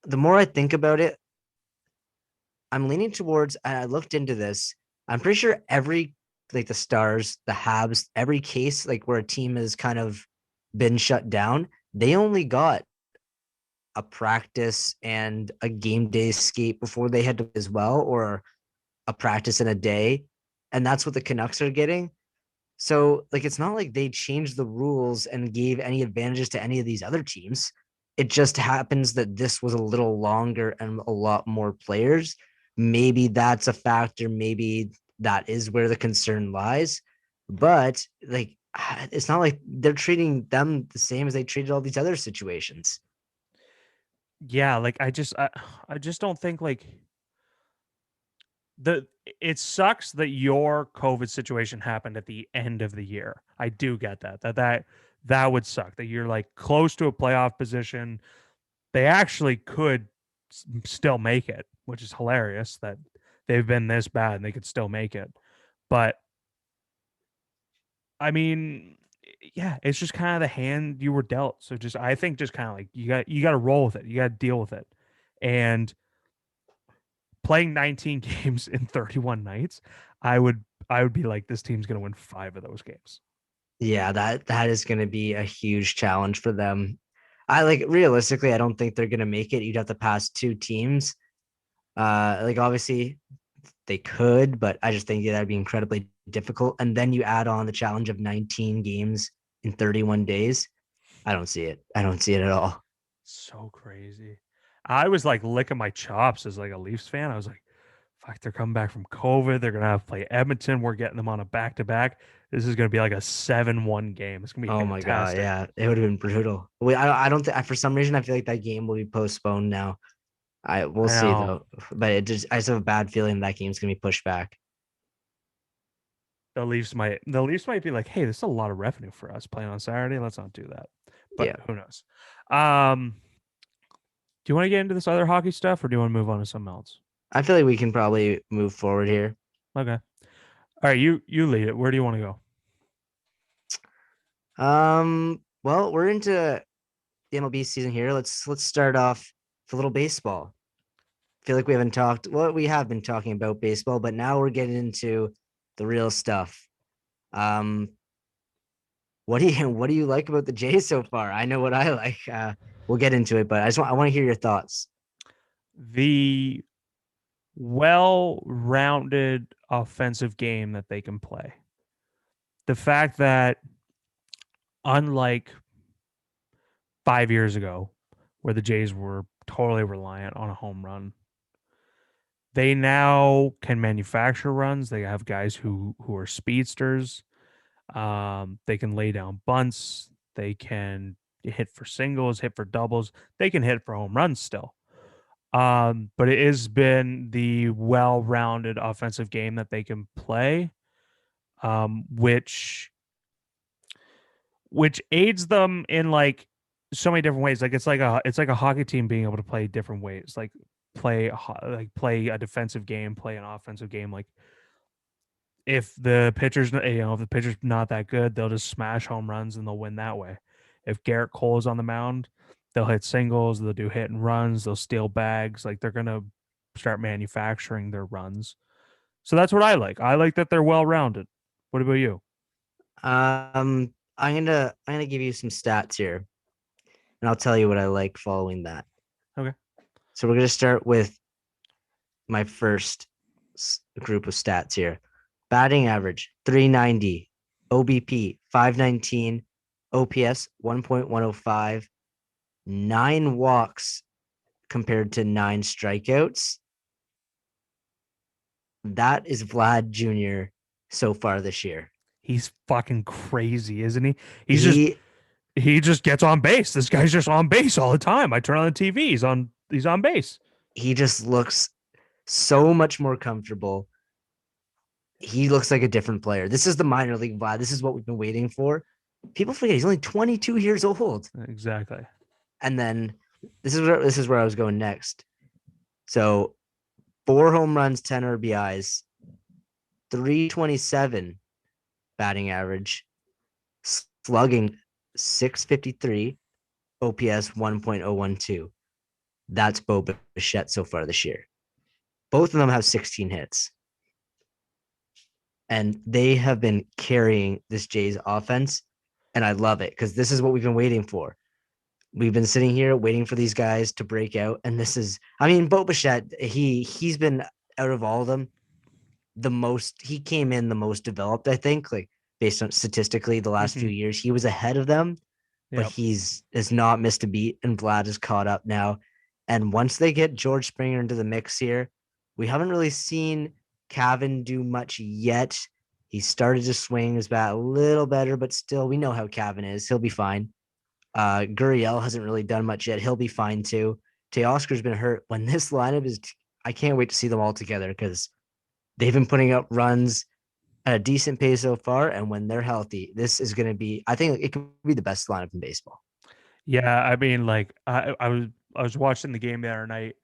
the more I think about it, I'm leaning towards, and I looked into this. I'm pretty sure every like the Stars, the Habs, every case like where a team has kind of been shut down, they only got a practice and a game day skate before they had to as well, or a practice in a day. And that's what the Canucks are getting. So like it's not like they changed the rules and gave any advantages to any of these other teams. It just happens that this was a little longer and a lot more players. Maybe that's a factor. Maybe that is where the concern lies. But like it's not like they're treating them the same as they treated all these other situations. Yeah, like I just don't think like the it sucks that your COVID situation happened at the end of the year. I do get that. That would suck. That you're like close to a playoff position. They actually could still make it, which is hilarious that they've been this bad and they could still make it. But I mean, yeah, it's just kind of the hand you were dealt. So just I think just kind of like you got to roll with it. You got to deal with it. And playing 19 games in 31 nights, I would be like, this team's going to win 5 of those games. Yeah, that is going to be a huge challenge for them. I like realistically, I don't think they're going to make it. You'd have to pass 2 teams. Like obviously they could, but I just think that'd be incredibly difficult. And then you add on the challenge of 19 games in 31 days. I don't see it. I don't see it at all. So crazy. I was like licking my chops as like a Leafs fan. I was like, fuck, they're coming back from COVID. They're gonna have to play Edmonton. We're getting them on a back-to-back. This is gonna be like a 7-1 game. It's gonna be Oh my god, fantastic. yeah, it would have been brutal. I don't think for some reason I feel like that game will be postponed now. We'll I see know. though, but I just have a bad feeling that game's gonna be pushed back. The Leafs might be like, hey, this is a lot of revenue for us playing on Saturday. Let's not do that. But Yeah, who knows? Do you want to get into this other hockey stuff or do you want to move on to something else? I feel like we can probably move forward here. Okay. All right, you lead it. Where do you want to go? Well, we're into the MLB season here. Let's start off with a little baseball. I feel like we haven't talked. Well, we have been talking about baseball, but now we're getting into the real stuff. What do you like about the Jays so far? I know what I like. We'll get into it, but I want to hear your thoughts. The well-rounded offensive game that they can play. The fact that, unlike 5 years ago, where the Jays were totally reliant on a home run, they now can manufacture runs. They have guys who are speedsters. They can lay down bunts. They can hit for singles, hit for doubles. They can hit for home runs still. But it has been the well-rounded offensive game that they can play, which aids them in like so many different ways. Like it's like a hockey team being able to play different ways. Like play a defensive game, play an offensive game. Like if the pitcher's not that good, they'll just smash home runs and they'll win that way. If Garrett Cole is on the mound, they'll hit singles, they'll do hit and runs, they'll steal bags. Like they're gonna start manufacturing their runs. So that's what I like. I like that they're well rounded. What about you? I'm gonna give you some stats here, and I'll tell you what I like following that. Okay. So we're gonna start with my first group of stats here. Batting average 390, OBP 519, OPS 1.105, 9 walks compared to 9 strikeouts. That is Vlad Jr. so far this year. He's fucking crazy, isn't he? He just gets on base. This guy's just on base all the time. I turn on the TV. He's on base. He just looks so much more comfortable. He looks like a different player. This is the minor league Vlad. This is what we've been waiting for. People forget he's only 22 years old. Exactly. And then this is where I was going next. So 4 home runs, 10 RBIs, 327 batting average, slugging 653, OPS 1.012. That's Bo Bichette so far this year. Both of them have 16 hits. And they have been carrying this Jays offense. And I love it because this is what we've been waiting for. We've been sitting here waiting for these guys to break out. And this is, Bo Bichette, he's been out of all of them he came in the most developed, I think, like based on statistically the last few years. He was ahead of them, but has not missed a beat. And Vlad is caught up now. And once they get George Springer into the mix here, we haven't really seen Cavan do much yet. He started to swing his bat a little better, but still, we know how Cavan is. He'll be fine. Gurriel hasn't really done much yet. He'll be fine too. Teoscar's been hurt. When this lineup is, I can't wait to see them all together because they've been putting up runs at a decent pace so far. And when they're healthy, this is going to be, I think it could be the best lineup in baseball. Yeah, I mean, like I was watching the game the other night,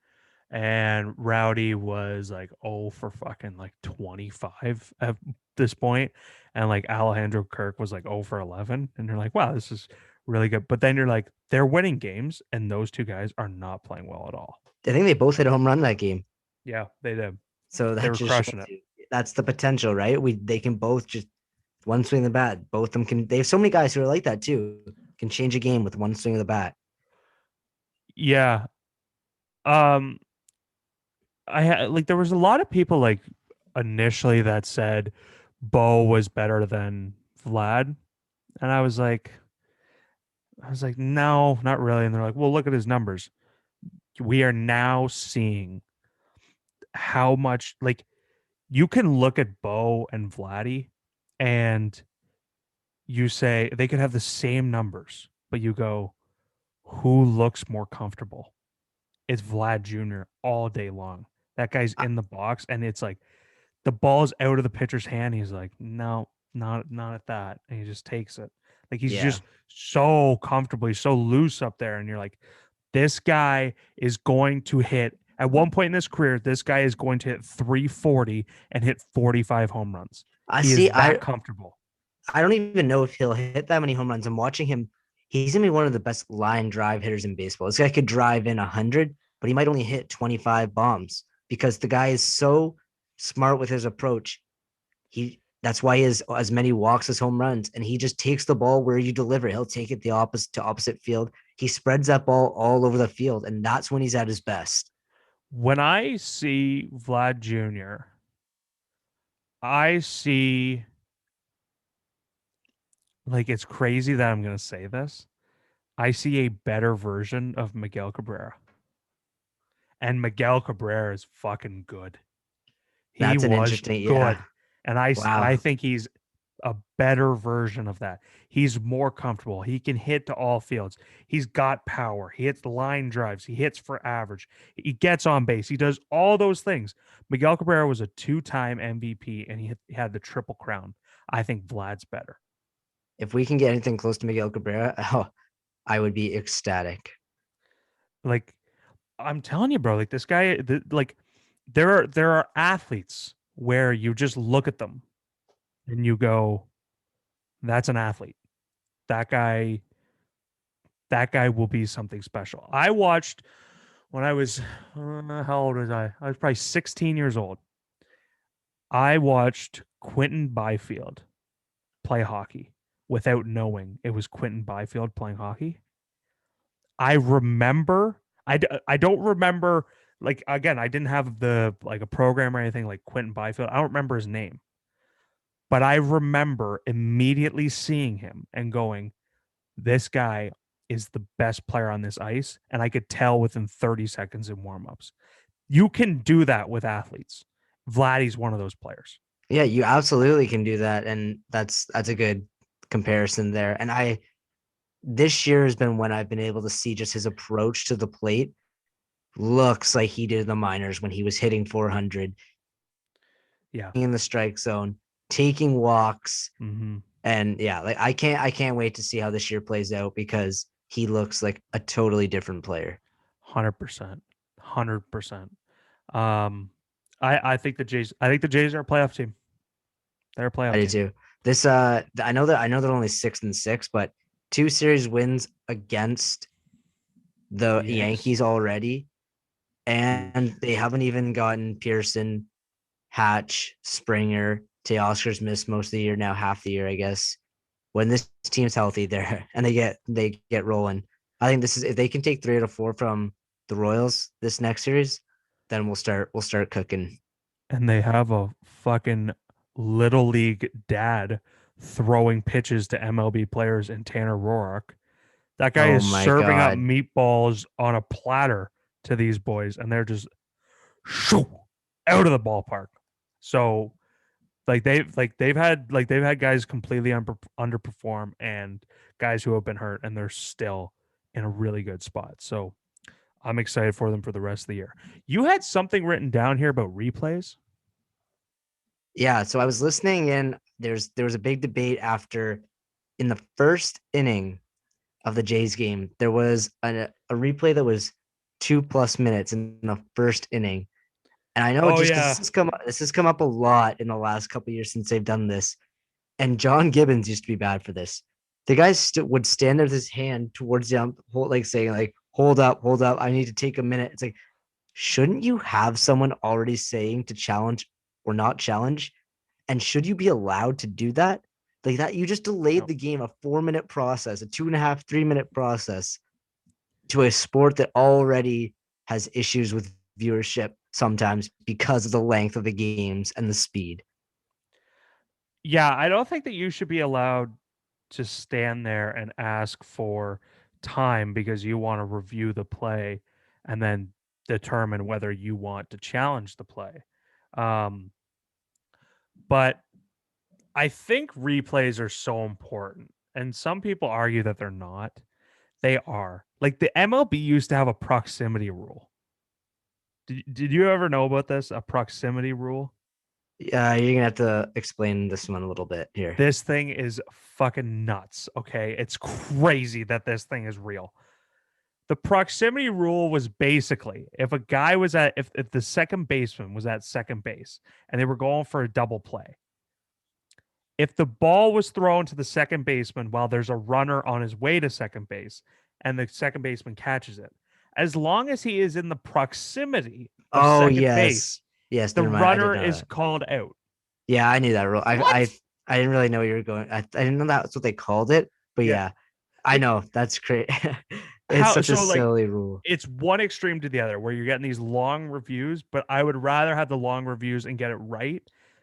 and Rowdy was like 0 for fucking like 25 at this point, and like Alejandro Kirk was like 0 for 11, and you're like, wow, this is really good. But then you're like, they're winning games, and those two guys are not playing well at all. I think they both hit a home run that game. Yeah, they did. So they were crushing it. That's the potential, right? They can both just one swing of the bat. Both of them can. They have so many guys who are like that too. Can change a game with one swing of the bat. Yeah. I had like there was a lot of people like initially that said Bo was better than Vlad, and I was like, no, not really. And they're like, well, look at his numbers. We are now seeing how much like you can look at Bo and Vladdy, and you say they could have the same numbers, but you go, who looks more comfortable? It's Vlad Jr. all day long. That guy's in the box, and it's like the ball's out of the pitcher's hand. He's like, no, not at that. And he just takes it. Like he's just so comfortable. He's so loose up there. And you're like, this guy is going to hit at one point in his career, this guy is going to hit 340 and hit 45 home runs. He is that comfortable. I don't even know if he'll hit that many home runs. I'm watching him he's gonna be one of the best line drive hitters in baseball. This guy could drive in 100, but he might only hit 25 bombs because the guy is so smart with his approach. That's why he has as many walks as home runs, and he just takes the ball where you deliver. He'll take it the opposite field. He spreads that ball all over the field, and that's when he's at his best. When I see Vlad Jr., I see, like, it's crazy that I'm going to say this. I see a better version of Miguel Cabrera. And Miguel Cabrera is fucking good. He That's an was interesting, good. yeah. And I Wow. think he's a better version of that. He's more comfortable. He can hit to all fields. He's got power. He hits line drives. He hits for average. He gets on base. He does all those things. Miguel Cabrera was a 2-time MVP, and he had the Triple Crown. I think Vlad's better. If we can get anything close to Miguel Cabrera, oh, I would be ecstatic. Like, I'm telling you, bro, like this guy, like there are athletes where you just look at them and you go, that's an athlete. That guy will be something special. I watched when I was, how old was I? I was probably 16 years old. I watched Quentin Byfield play hockey without knowing it was Quentin Byfield playing hockey. I remember, I don't remember, like, again, I didn't have like a program or anything like Quentin Byfield. I don't remember his name, but I remember immediately seeing him and going, this guy is the best player on this ice. And I could tell within 30 seconds in warmups. You can do that with athletes. Vladdy's one of those players. Yeah, you absolutely can do that. And that's a good comparison there. And this year has been when I've been able to see just his approach to the plate looks like he did in the minors when he was hitting 400. Yeah. In the strike zone, taking walks. Mm-hmm. And yeah, like I can't wait to see how this year plays out because he looks like a totally different player. 100%. 100%. I think the Jays are a playoff team. They're a playoff I do team. too. This I know they're only 6-6, but 2 series wins against the Yankees already. And they haven't even gotten Pearson, Hatch, Springer. Teoscar's missed most of the year now, half the year, I guess. When this team's healthy, they get rolling. I think this is, if they can take 3 out of 4 from the Royals this next series, then we'll start cooking. And they have a fucking little league dad throwing pitches to MLB players in Tanner Roark. That guy Oh is my serving up God. meatballs on a platter to these boys, and they're just shoo, out of the ballpark. So, they've had guys completely underperform and guys who have been hurt, and they're still in a really good spot. So, I'm excited for them for the rest of the year. You had something written down here about replays. Yeah, so I was listening in. There was a big debate after in the first inning of the Jays game. There was a replay that was 2+ minutes in the first inning. And I know just because this has come up a lot in the last couple of years since they've done this. And John Gibbons used to be bad for this. The guy would stand with his hand towards the like saying like, hold up, I need to take a minute. It's like, shouldn't you have someone already saying to challenge or not challenge? And should you be allowed to do that? Like that, you just delayed the game, a 4-minute process, a 2.5, 3-minute process to a sport that already has issues with viewership sometimes because of the length of the games and the speed. Yeah, I don't think that you should be allowed to stand there and ask for time because you want to review the play and then determine whether you want to challenge the play. But I think replays are so important. And some people argue that they're not. They are. Like the MLB used to have a proximity rule. Did you ever know about this? A proximity rule? Yeah, you're gonna have to explain this one a little bit here. This thing is fucking nuts. Okay. It's crazy that this thing is real. The proximity rule was basically if a guy was if the second baseman was at second base and they were going for a double play, if the ball was thrown to the second baseman while there's a runner on his way to second base and the second baseman catches it, as long as he is in the proximity of Oh second base, yes. the Never mind. I runner didn't know is that. called out. Yeah, I knew that rule. What? I didn't really know where you were going. I didn't know that's what they called it. But Yeah. yeah, I know that's great. It's How such a so? Like, silly rule. it's one extreme to the other where you're getting these long reviews, but I would rather have the long reviews and get it right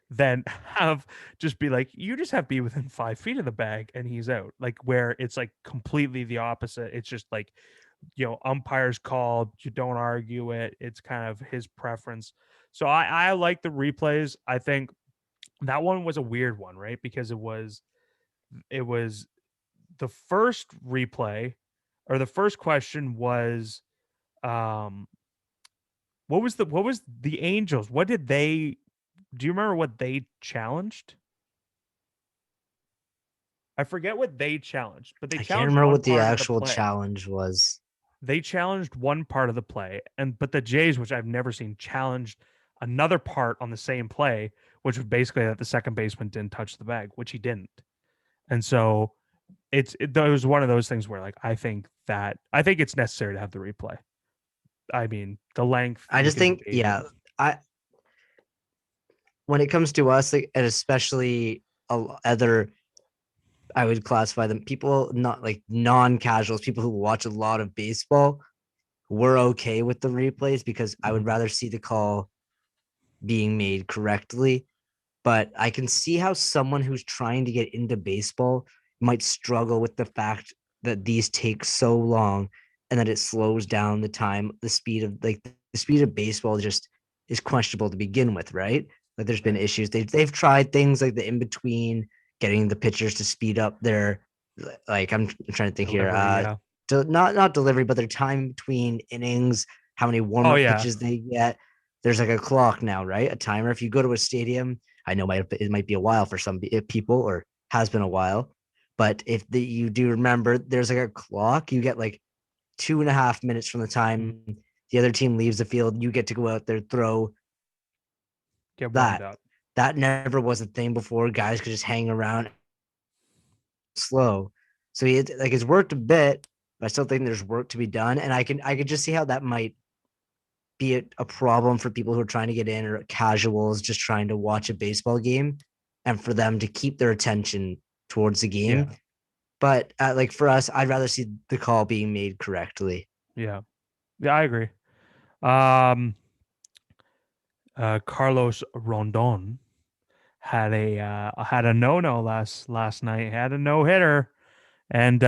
than have just be like, you just have to be within 5 feet of the bag and he's out. Like, where it's like completely the opposite. It's just like, umpires called, you don't argue it. It's kind of his preference. So I like the replays. I think that one was a weird one, right? Because it was the first replay, or the first question was, um what was the Angels, what did they do you remember what they challenged? I forget what they challenged, but they I can't challenged remember one what the part of the actual play. challenge was. They challenged one part of the play, but the Jays, which I've never seen, challenged another part on the same play, which was basically that the second baseman didn't touch the bag, which he didn't. And so it was one of those things where, like, I think it's necessary to have the replay. I mean, the length. I just think, yeah, I when it comes to us, like, and especially other, I would classify them people not like non-casuals, people who watch a lot of baseball. We're okay with the replays because I would rather see the call being made correctly. But I can see how someone who's trying to get into baseball might struggle with the fact that these take so long and that it slows down the time, the speed of baseball just is questionable to begin with, right? Like, there's been issues. They've tried things like the in between, getting the pitchers to speed up their, like, I'm trying to think delivery, here. yeah. Not delivery, but their time between innings, how many warm Oh, up yeah. pitches they get. There's like a clock now, right? A timer. If you go to a stadium, I know it might be a while for some people, or has been a while, but if you do remember, there's like a clock. You get like 2.5 minutes from the time the other team leaves the field. You get to go out there, throw. Get warmed up. That never was a thing before. Guys could just hang around slow. So it's worked a bit, but I still think there's work to be done. And I could just see how that might be a problem for people who are trying to get in, or casuals just trying to watch a baseball game, and for them to keep their attention towards the game. Yeah. But like, for us, I'd rather see the call being made correctly. Yeah, I agree. Carlos Rondon had a no last night. Had a no hitter, and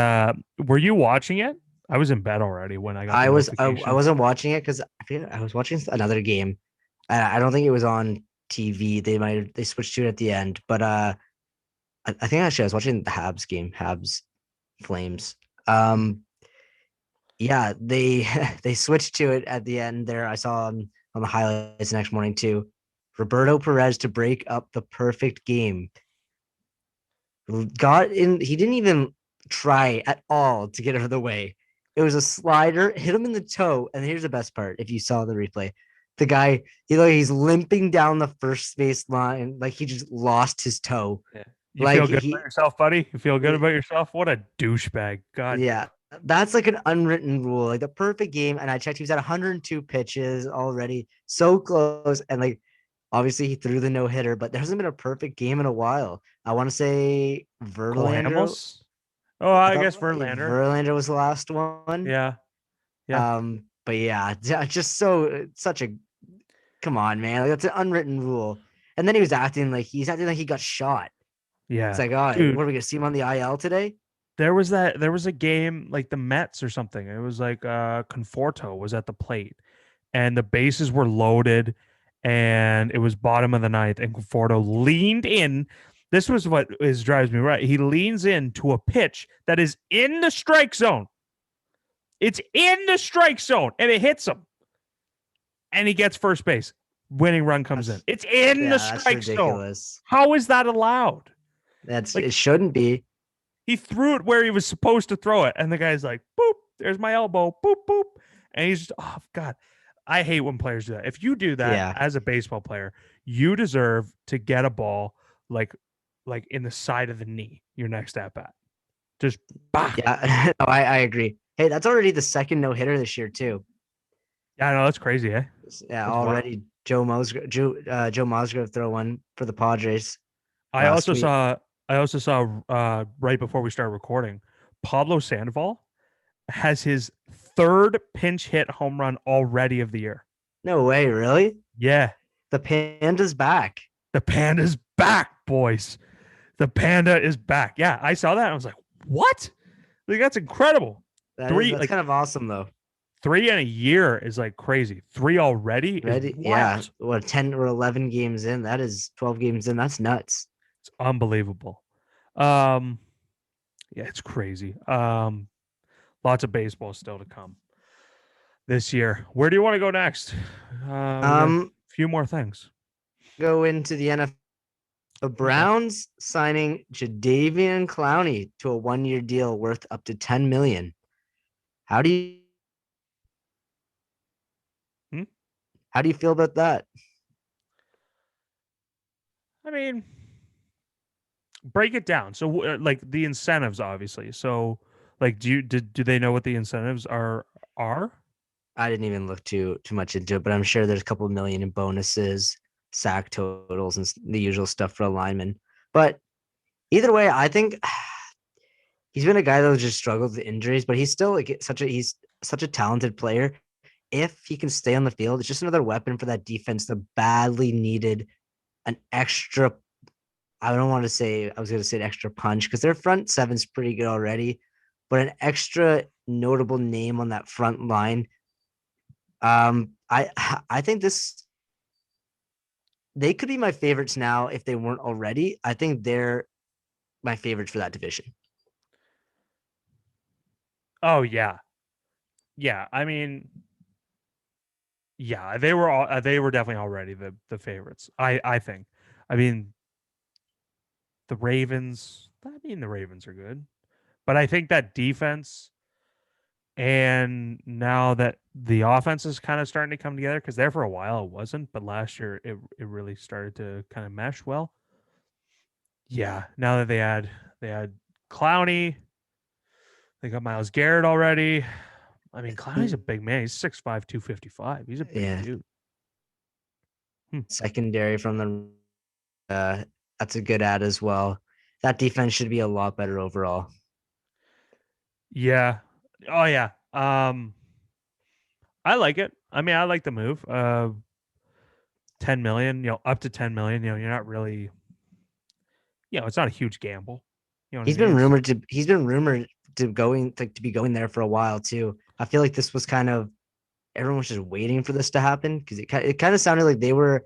were you watching it? I was in bed already when I got the notification. I wasn't watching it because I was watching another game. I don't think it was on TV. They switched to it at the end, but I think actually I was watching the Habs game, Habs Flames. Yeah, they they switched to it at the end there. I saw on the highlights the next morning too. Roberto Perez to break up the perfect game. Got in. He didn't even try at all to get out of the way. It was a slider, hit him in the toe. And here's the best part: if you saw the replay, the guy, he's limping down the first base line, like he just lost his toe. Yeah. You Like, feel good about yourself, buddy? You feel good about yourself? What a douchebag! God. Yeah, that's like an unwritten rule, like the perfect game. And I checked, he was at 102 pitches already, so close. And like, obviously he threw the no hitter, but there hasn't been a perfect game in a while. I want to say Verlander. Oh, I guess Verlander. Verlander was the last one. Yeah. Yeah. But yeah, just such a, come on, man. Like, that's an unwritten rule. And then he was acting like he got shot. Yeah. It's like, all right, Dude, what are we gonna see him on the IL today? there was a game like the Mets or something. It was like Conforto was at the plate and the bases were loaded and it was bottom of the ninth and Conforto leaned in. This was what drives me right. He leans into a pitch that is in the strike zone. It's in the strike zone and it hits him. And he gets first base. Winning run comes in. It's in the strike zone. How is that allowed? It shouldn't be. He threw it where he was supposed to throw it. And the guy's like, boop, there's my elbow. Boop, boop. And he's just, oh, God. I hate when players do that. If you do that as a baseball player, you deserve to get a ball like like in the side of the knee. Your next at bat, just bah. Yeah, no, I agree. Hey, that's already the second no hitter this year too. Yeah, I know that's crazy, eh? Yeah, That's wild. already Joe Musgrove throw one for the Padres I last also week. saw right before we started recording, Pablo Sandoval has his third pinch hit home run already of the year. No way, really? Yeah, The Panda's back. the panda's back, boys. The panda is back. Yeah, I saw that. And I was like, what? Like, that's incredible. That's kind of awesome though. 3 in a year is like crazy. 3 already Ready? is Yeah. wild. What, 10 or 11 games in? That is 12 games in. That's nuts. It's unbelievable. Yeah, it's crazy. Lots of baseball still to come this year. Where do you want to go next? We got a few more things. Go into the NFL. The Browns signing Jadeveon Clowney to a 1-year deal worth up to $10 million. How do you feel about that? I mean, break it down. So, like the incentives, obviously. So, like, do they know what the incentives are? I didn't even look too much into it, but I'm sure there's a couple of million in bonuses, sack totals, and the usual stuff for a lineman. But either way, I think he's been a guy that just struggled with injuries, but he's still like he's such a talented player. If he can stay on the field, it's just another weapon for that defense that badly needed an extra. I don't want to say, I was going to say an extra punch because their front seven's pretty good already, but an extra notable name on that front line. I think they could be my favorites now if they weren't already. I think they're my favorites for that division. Oh yeah, yeah. I mean, yeah, they were definitely already the favorites. I think. I mean, the Ravens. The Ravens are good, but I think that defense, and now that the offense is kind of starting to come together, because there for a while it wasn't, but last year it really started to kind of mesh well. Yeah, now that they had Clowney, they got Myles Garrett already. I mean, Clowney's a big man. He's 6'5", 255. He's a big dude. Secondary from the that's a good ad as well. That defense should be a lot better overall. Yeah. Oh yeah. I like it. I mean, I like the move. 10 million, up to 10 million, you're not really, it's not a huge gamble. He's been rumored to be going there for a while too. I feel like this was kind of, everyone was just waiting for this to happen because it kind of sounded like they were,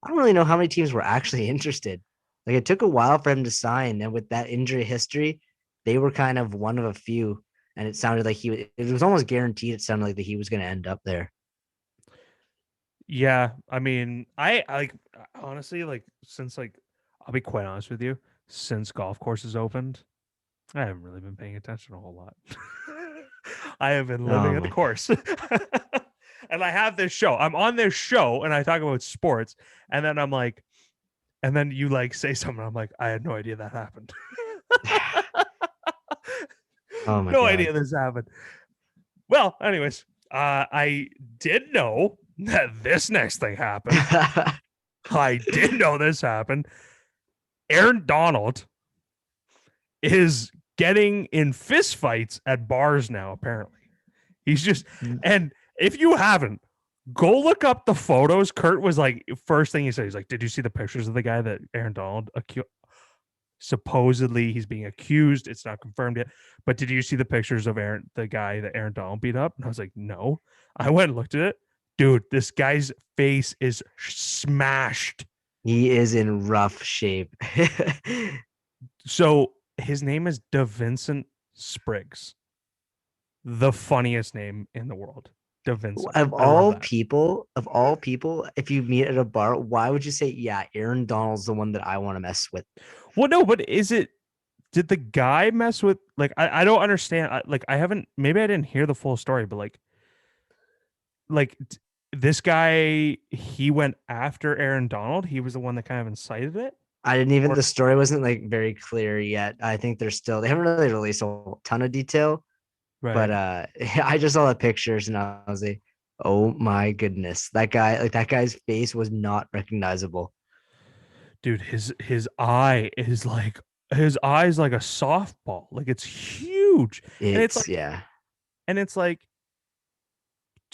I don't really know how many teams were actually interested. Like it took a while for him to sign, and with that injury history, they were kind of one of a few. And it sounded like it was almost guaranteed. It sounded like that he was going to end up there. Yeah, I mean, I like honestly, like since I'll be quite honest with you, since golf courses opened, I haven't really been paying attention a whole lot. I have been living at the course. And I have this show. I'm on this show and I talk about sports, and then I'm like, and then you like say something. I'm like, I had no idea that happened. Oh my no God. idea this happened. Well, anyways, I did know that this next thing happened. I did know this happened. Aaron Donald is getting in fist fights at bars now, apparently. He's just, and if you haven't, go look up the photos. Kurt was like, first thing he said, he's like, did you see the pictures of the guy that Aaron Donald supposedly he's being accused? It's not confirmed yet, but did you see the pictures of the guy that Aaron Donald beat up? And I was like, no. I went and looked at it. Dude, this guy's face is smashed. He is in rough shape. So his name is DeVincent Spriggs. The funniest name in the world. DeVincent. Of all people, if you meet at a bar, why would you say, yeah, Aaron Donald's the one that I want to mess with? Well, no, but did the guy mess with, like, I don't understand. Maybe I didn't hear the full story, but like this guy, he went after Aaron Donald. He was the one that kind of incited it. I didn't even. The story wasn't like very clear yet. I think they haven't really released a ton of detail. Right. But I just saw the pictures and I was like, oh my goodness, that guy's face was not recognizable. Dude, his eye is like a softball. Like it's huge. And it's like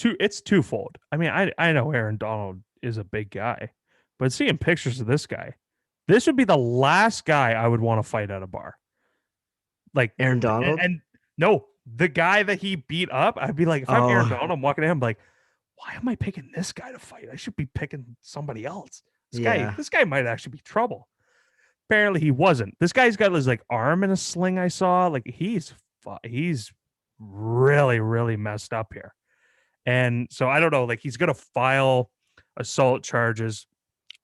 it's twofold. I mean, I know Aaron Donald is a big guy, but seeing pictures of this guy, this would be the last guy I would want to fight at a bar. Like Aaron Donald? And no, the guy that he beat up, I'd be like, if I'm Aaron Donald, I'm walking at him like, why am I picking this guy to fight? I should be picking somebody else. This guy might actually be trouble. Apparently he wasn't. This guy's got his like arm in a sling. I saw like he's really, really messed up here. And so I don't know, like he's going to file assault charges.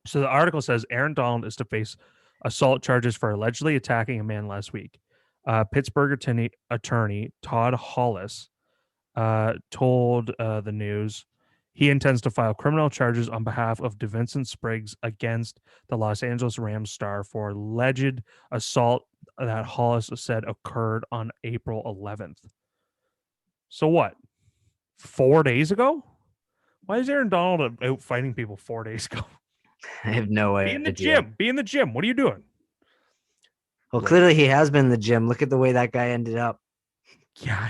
So the article says Aaron Donald is to face assault charges for allegedly attacking a man last week. Pittsburgh attorney Todd Hollis told the News he intends to file criminal charges on behalf of DeVincent Spriggs against the Los Angeles Rams star for alleged assault that Hollis said occurred on April 11th. So what? 4 days ago? Why is Aaron Donald out fighting people 4 days ago? I have no idea. Be in the gym. What are you doing? Well, clearly he has been in the gym. Look at the way that guy ended up. Yeah,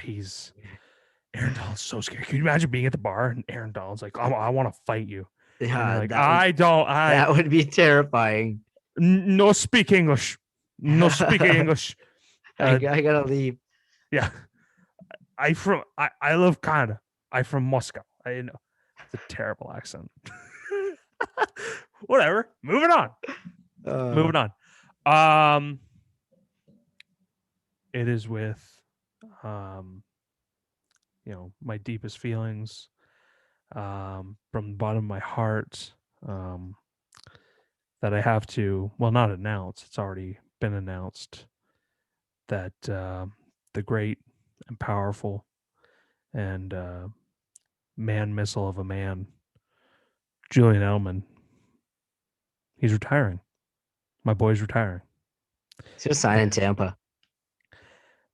Aaron Donald's so scary. Can you imagine being at the bar and Aaron Donald's like, I want to fight you. Yeah, like, that would be terrifying. No speak English. No speak English. I gotta leave. Yeah. I love Canada. I'm from Moscow. I know. It's a terrible accent. Whatever. Moving on. It is with my deepest feelings from the bottom of my heart that I have to, well, not announce, it's already been announced that the great and powerful and man missile of a man, Julian Edelman, he's retiring. My boy's retiring. He's going to sign in Tampa.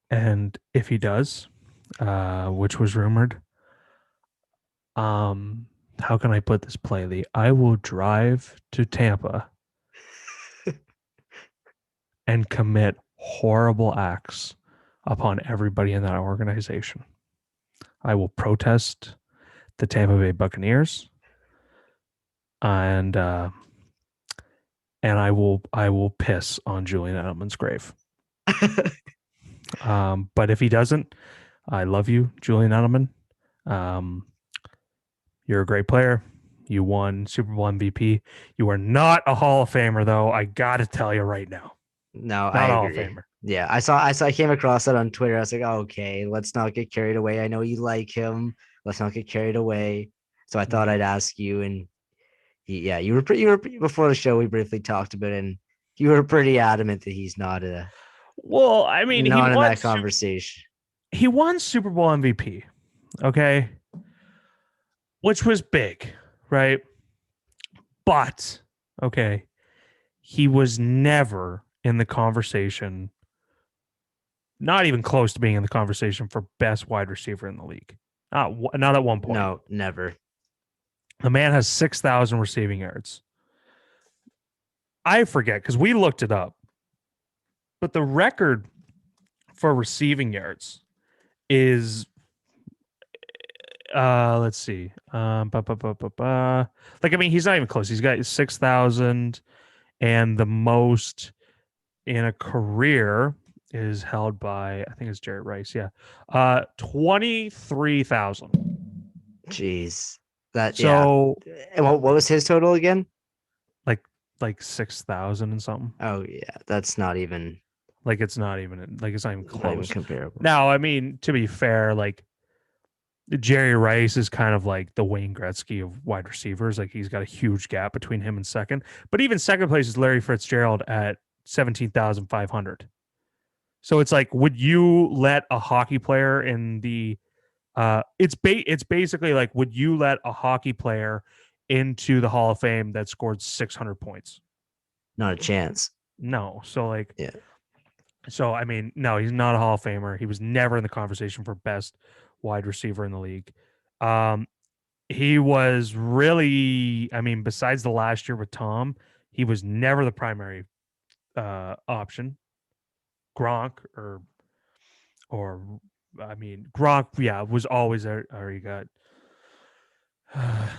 And if he does, which was rumored, how can I put this plainly? I will drive to Tampa and commit horrible acts upon everybody in that organization. I will protest the Tampa Bay Buccaneers, and I will piss on Julian Edelman's grave. But if he doesn't, I love you, Julian Edelman. You're a great player. You won Super Bowl MVP. You are not a Hall of Famer, though. I got to tell you right now. No, not I agree. Hall of Famer. Yeah, I came across that on Twitter. I was like, oh, okay, let's not get carried away. I know you like him. Let's not get carried away. So I thought I'd ask you, and you were before the show. We briefly talked about it, and you were pretty adamant that he's not a. Well, I mean, not in that conversation. He won Super Bowl MVP, okay, which was big, right? But okay, he was never in the conversation. Not even close to being in the conversation for best wide receiver in the league. Not at one point. No, never. The man has 6,000 receiving yards. I forget because we looked it up. But the record for receiving yards is, let's see. Like, I mean, he's not even close. He's got 6,000, and the most in a career is held by, I think it's Jerry Rice. Yeah. 23,000. Jeez. So, and what was his total again? Like 6,000 and something. Oh yeah. That's not even. It's not even close. Not even comparable. Now, I mean, to be fair, like Jerry Rice is kind of like the Wayne Gretzky of wide receivers. Like he's got a huge gap between him and second. But even second place is Larry Fitzgerald at 17,500. So it's like, would you let a hockey player in the it's basically like, would you let a hockey player into the Hall of Fame that scored 600 points? Not a chance. No. So like, Yeah. so I mean, no, he's not a Hall of Famer. He was never in the conversation for best wide receiver in the league. He was really, I mean, besides the last year with Tom, he was never the primary option. Gronk or I mean, Gronk, yeah, was always there. Or you got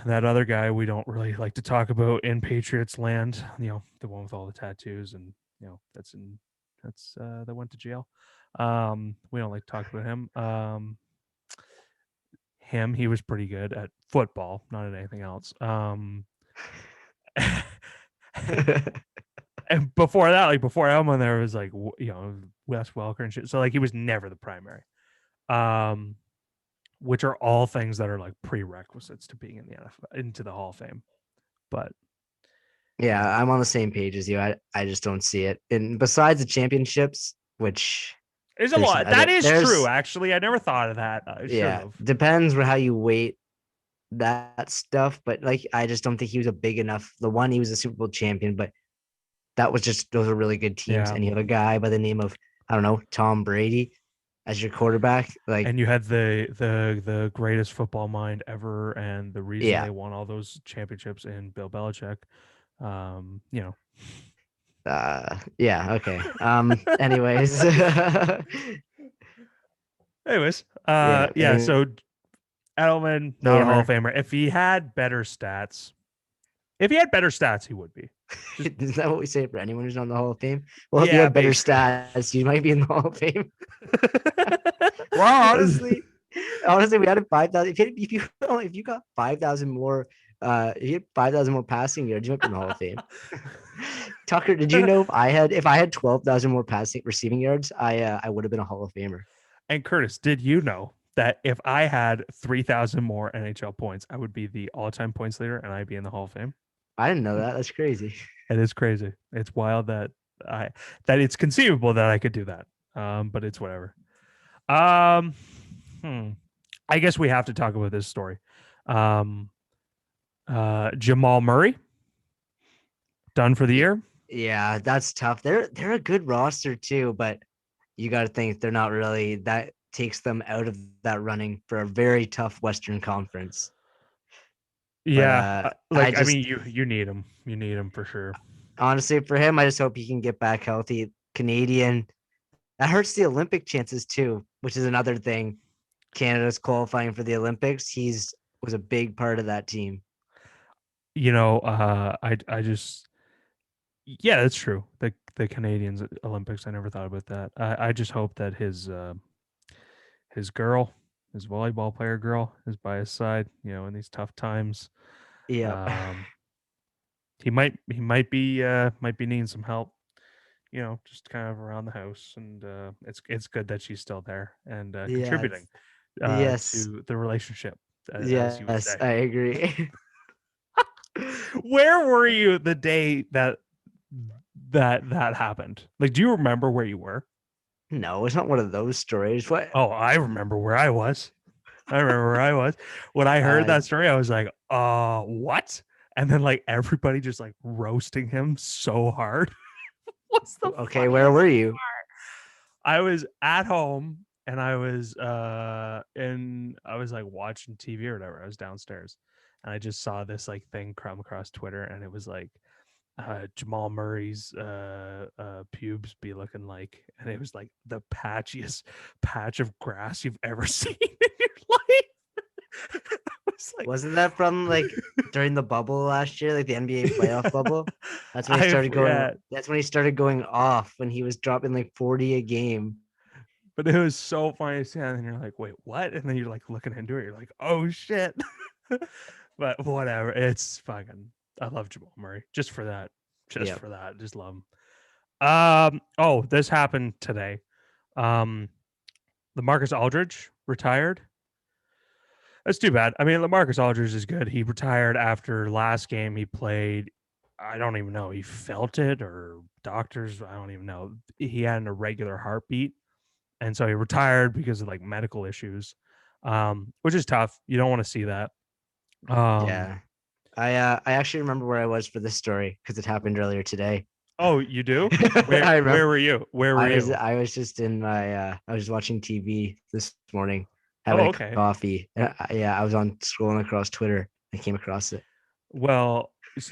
that other guy we don't really like to talk about in Patriots land, the one with all the tattoos and that went to jail. We don't like to talk about him. He was pretty good at football, not at anything else. And before that, like before Elman, there was like Wes Welker and shit. So like he was never the primary. Which are all things that are like prerequisites to being in the NFL, into the Hall of Fame. But yeah, I'm on the same page as you. I just don't see it. And besides the championships, which there's a lot. That is true, actually. I never thought of that. Depends on how you weight that stuff. But like, I just don't think he was a big enough. The one, he was a Super Bowl champion, but that was just, those are really good teams. Yeah. And you have a guy by the name of, I don't know, Tom Brady as your quarterback. Like, and you had the greatest football mind ever, and the reason they won all those championships in Bill Belichick. Yeah, okay. Anyways. So Edelman, not a Hall of Famer. If he had better stats, he would be. Is that what we say for anyone who's on the Hall of Fame? Well, if you had better stats, you might be in the Hall of Fame. Well, honestly, we had 5,000. If you got 5,000 more, if you had 5,000 more passing yards, you might be in the Hall of Fame. Tucker, did you know if I had 12,000 more receiving yards, I would have been a Hall of Famer. And Curtis, did you know that if I had 3,000 more NHL points, I would be the all-time points leader and I'd be in the Hall of Fame? I didn't know that. That's crazy. It is crazy. It's wild that it's conceivable that I could do that. But it's whatever. I guess we have to talk about this story. Jamal Murray done for the year. Yeah, that's tough. They're a good roster too, but you got to think they're not really. That takes them out of that running for a very tough Western Conference. Yeah, but, I mean, you need him. You need him for sure. Honestly, for him, I just hope he can get back healthy. Canadian, that hurts the Olympic chances too, which is another thing. Canada's qualifying for the Olympics. Was a big part of that team. I just, yeah, that's true. The Canadians Olympics. I never thought about that. I just hope that his girl, his volleyball player girl, is by his side, in these tough times. Yeah. He might be needing some help, just kind of around the house, and it's good that she's still there and contributing to the relationship. Yes, I agree. Where were you the day that happened? Like, do you remember where you were? No, it's not one of those stories. What? Oh, I remember where I was. When I heard that story, I was like, what? And then like everybody just like roasting him so hard. What's the okay? Where were you? I was at home and I was like watching TV or whatever. I was downstairs and I just saw this like thing come across Twitter, and it was like Jamal Murray's pubes be looking like, and it was like the patchiest patch of grass you've ever seen in your life. Like, wasn't that from like during the bubble last year, like the NBA playoff bubble? That's when he started going. That's when he started going off, when he was dropping like 40 a game. But it was so funny to see, and you're like, wait, what? And then you're like looking into it, you're like, oh shit. But whatever, it's fucking. I love Jamal Murray just for that. For that, just love him. Oh, this happened today. LaMarcus Aldridge retired. That's too bad. I mean, LaMarcus Aldridge is good. He retired after last game he played. I don't even know. He felt it, or doctors. I don't even know. He had an irregular heartbeat, and so he retired because of like medical issues, which is tough. You don't want to see that. Yeah. I actually remember where I was for this story because it happened earlier today. Oh, you do? I remember. Where were you? Where were you? I was just in my I was watching TV this morning, having okay. coffee. Yeah, I was on scrolling across Twitter. I came across it. Well,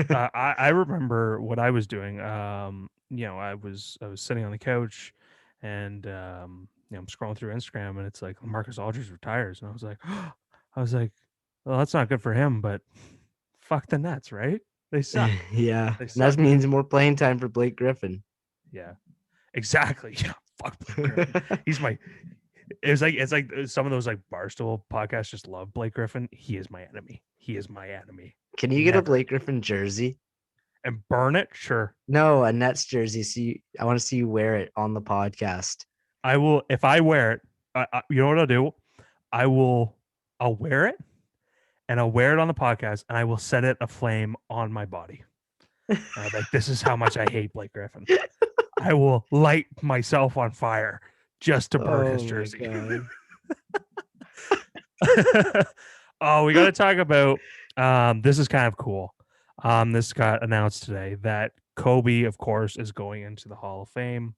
I remember what I was doing. I was sitting on the couch, and I'm scrolling through Instagram, and it's like LaMarcus Aldridge retires, and I was like, well, that's not good for him, but fuck the Nets, right? They suck. Yeah, They that suck. means more playing time for Blake Griffin. Yeah, exactly. Yeah, fuck Blake Griffin. He's my. It's like some of those like Barstool podcasts just love Blake Griffin. He is my enemy. He is my enemy. Can you get a Blake Griffin jersey and burn it? Sure. No, a Nets jersey. I want to see you wear it on the podcast. I will. If I wear it, you know what I'll do? I'll wear it, and I'll wear it on the podcast, and I will set it aflame on my body. Like, this is how much I hate Blake Griffin. I will light myself on fire just to burn his jersey. Oh, we got to talk about. This is kind of cool. This got announced today that Kobe, of course, is going into the Hall of Fame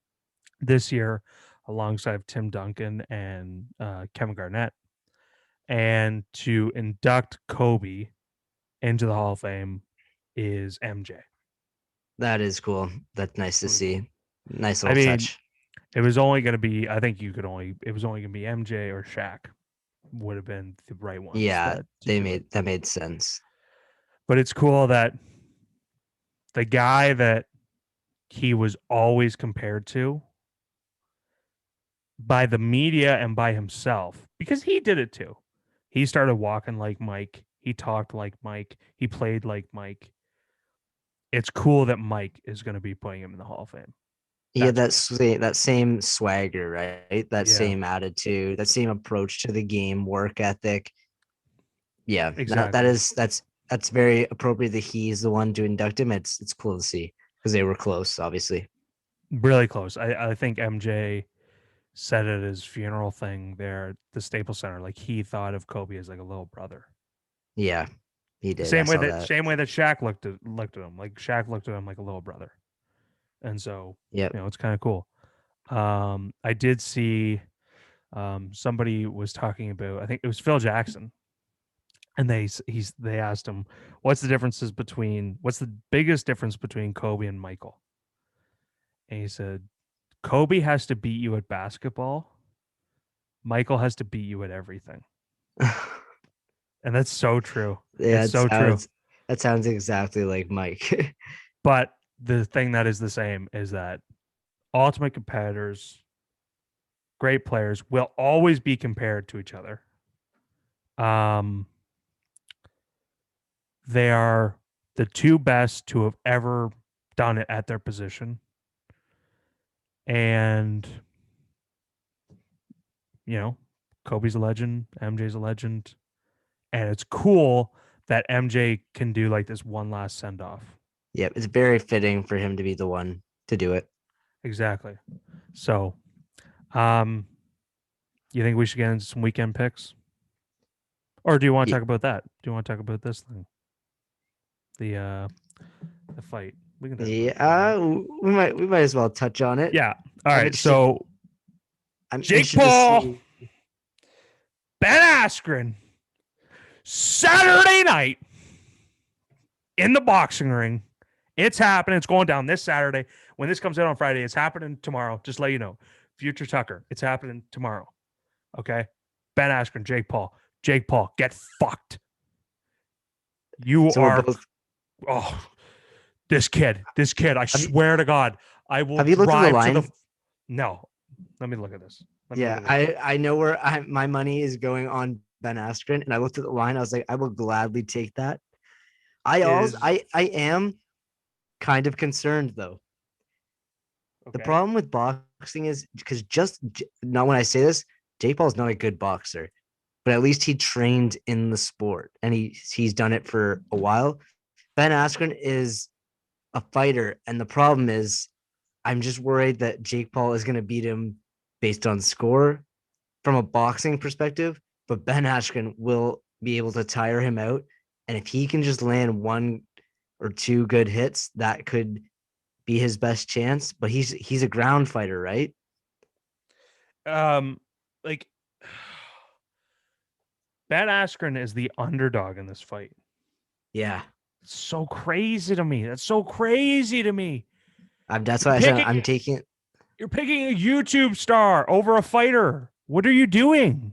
this year, alongside Tim Duncan and Kevin Garnett. And to induct Kobe into the Hall of Fame is MJ. That is cool. That's nice to see. Nice little touch. It was only going to be, I think it was only going to be MJ or Shaq would have been the right one. Yeah, that made sense. But it's cool that the guy that he was always compared to by the media and by himself, because he did it too. He started walking like Mike. He talked like Mike. He played like Mike. It's cool that Mike is going to be putting him in the Hall of Fame. That same swagger, right? That same attitude, that same approach to the game, work ethic. Yeah, exactly. That's very appropriate that he's the one to induct him. It's cool to see because they were close, obviously. Really close. I think MJ said at his funeral thing there at the Staples Center, like he thought of Kobe as like a little brother. Yeah, he did. Same way that Shaq looked at him. Like Shaq looked at him like a little brother. And so, it's kind of cool. I did see somebody was talking about, I think it was Phil Jackson, and they asked him, what's the biggest difference between Kobe and Michael? And he said, Kobe has to beat you at basketball. Michael has to beat you at everything. And that's so true. Yeah, it's so true. That sounds exactly like Mike. But the thing that is the same is that ultimate competitors, great players, will always be compared to each other. They are the two best to have ever done it at their position. And, Kobe's a legend, MJ's a legend. And it's cool that MJ can do like this one last send-off. Yeah, it's very fitting for him to be the one to do it. Exactly. So, you think we should get into some weekend picks? Or do you want to talk about that? Do you want to talk about this thing? The fight. We can we might as well touch on it. Yeah. All right. So Jake Paul, Ben Askren, Saturday night in the boxing ring. It's happening. It's going down this Saturday. When this comes out on Friday, it's happening tomorrow. Just let you know. Future Tucker, it's happening tomorrow. Okay? Ben Askren, Jake Paul. Jake Paul, get fucked. This kid, I swear to God, I will. Have you looked at the line? No. Let me look at this. I know where my money is going on Ben Askren, and I looked at the line. I was like, I will gladly take that. I am kind of concerned though. Okay. The problem with boxing is because not when I say this, Jake Paul's not a good boxer, but at least he trained in the sport and he's done it for a while. Ben Askren is a fighter, and the problem is I'm just worried that Jake Paul is going to beat him based on score from a boxing perspective, but Ben Askren will be able to tire him out. And if he can just land one or two good hits, that could be his best chance, but he's a ground fighter, right? Like Ben Askren is the underdog in this fight. Yeah. It's so crazy to me. That's so crazy to me. That's why I said I'm taking it. You're picking a YouTube star over a fighter. What are you doing?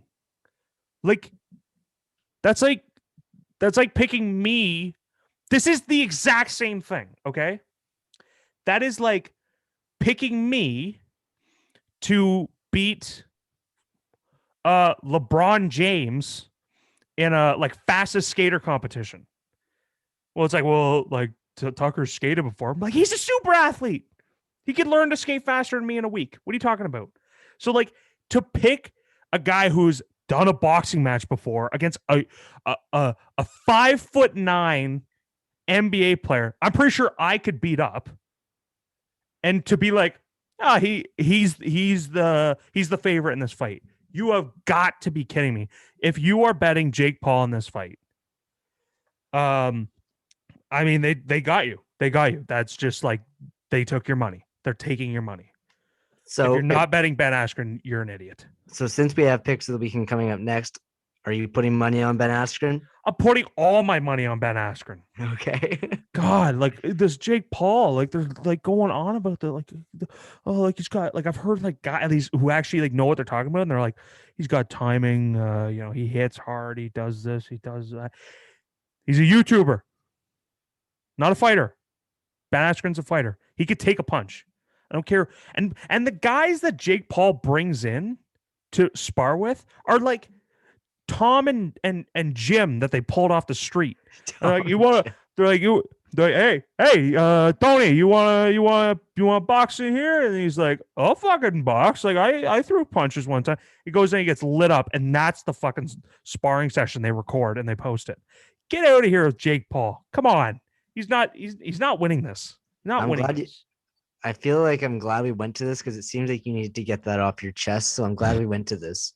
Like, that's like picking me. This is the exact same thing, okay? That is like picking me to beat LeBron James in a like fastest skater competition. Well, it's like, well, like Tucker skated before. I'm like, he's a super athlete. He could learn to skate faster than me in a week. What are you talking about? So, like, to pick a guy who's done a boxing match before against a 5'9" NBA player, I'm pretty sure I could beat up. And to be like, he's the favorite in this fight. You have got to be kidding me. If you are betting Jake Paul in this fight, I mean, they got you. They got you. That's just like they took your money. They're taking your money. So if you're not betting Ben Askren, you're an idiot. So since we have picks of the weekend coming up next, are you putting money on Ben Askren? I'm putting all my money on Ben Askren. Okay. God, like this Jake Paul, like they're like going on about like he's got like I've heard like guys who actually like know what they're talking about, and they're like he's got timing, he hits hard, he does this, he does that. He's a YouTuber, not a fighter. Ben Askren's a fighter. He could take a punch. I don't care. And the guys that Jake Paul brings in to spar with are like Tom and Jim that they pulled off the street. They're like, hey, Tony, you wanna box in here? And he's like, I'll fucking box. Like I threw punches one time. He goes in, he gets lit up, and that's the fucking sparring session they record and they post it. Get out of here with Jake Paul. Come on. He's not winning this. I feel like I'm glad we went to this because it seems like you need to get that off your chest. So I'm glad we went to this.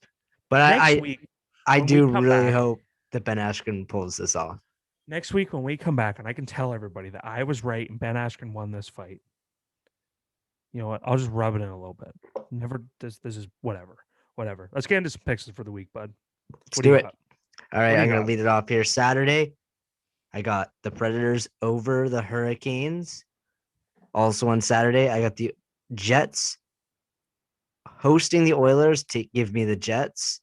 But I do really hope that Ben Askren pulls this off. Next week when we come back, and I can tell everybody that I was right and Ben Askren won this fight. You know what? I'll just rub it in a little bit. This is whatever. Let's get into some picks for the week, bud. Let's do it. All right, I'm going to lead it off here. Saturday, I got the Predators over the Hurricanes. Also on Saturday, I got the Jets hosting the Oilers to give me the Jets.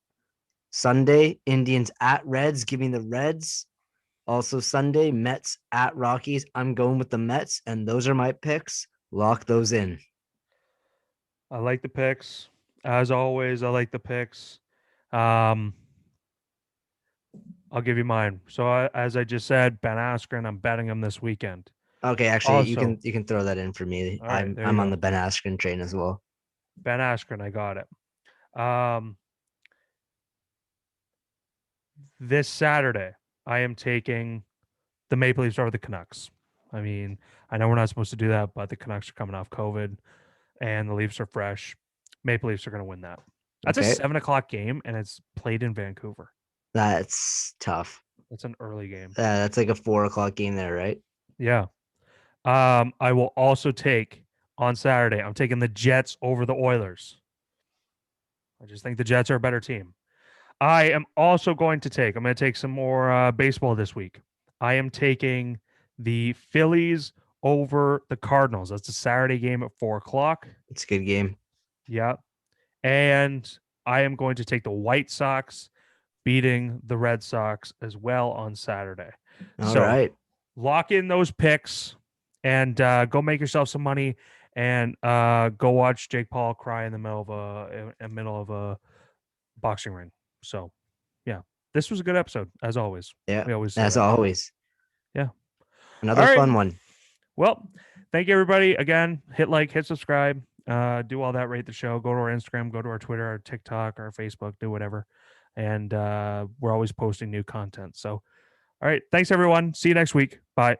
Sunday, Indians at Reds, give me the Reds. Also Sunday, Mets at Rockies. I'm going with the Mets, and those are my picks. Lock those in. I like the picks. As always, I like the picks. I'll give you mine. So as I just said, Ben Askren, I'm betting him this weekend. Okay, actually, you can throw that in for me. Right, I'm on the Ben Askren train as well. Ben Askren, I got it. This Saturday, I am taking the Maple Leafs over the Canucks. I mean, I know we're not supposed to do that, but the Canucks are coming off COVID, and the Leafs are fresh. Maple Leafs are going to win that. That's a 7:00 game, and it's played in Vancouver. That's tough. That's an early game. That's like a 4:00 game there, right? Yeah. I will also take on Saturday. I'm taking the Jets over the Oilers. I just think the Jets are a better team. I am also going to take. I'm going to take some more baseball this week. I am taking the Phillies over the Cardinals. That's a Saturday game at 4:00. It's a good game. Yeah. And I am going to take the White Sox beating the Red Sox as well on Saturday. All right. Lock in those picks and go make yourself some money and go watch Jake Paul cry in the middle of a boxing ring. So, yeah, this was a good episode as always. Yeah, we always always. Yeah, another fun one. Well, thank you everybody again. Hit like, hit subscribe, do all that. Rate the show. Go to our Instagram, go to our Twitter, our TikTok, our Facebook, do whatever. And we're always posting new content. So, all right, thanks everyone. See you next week. Bye.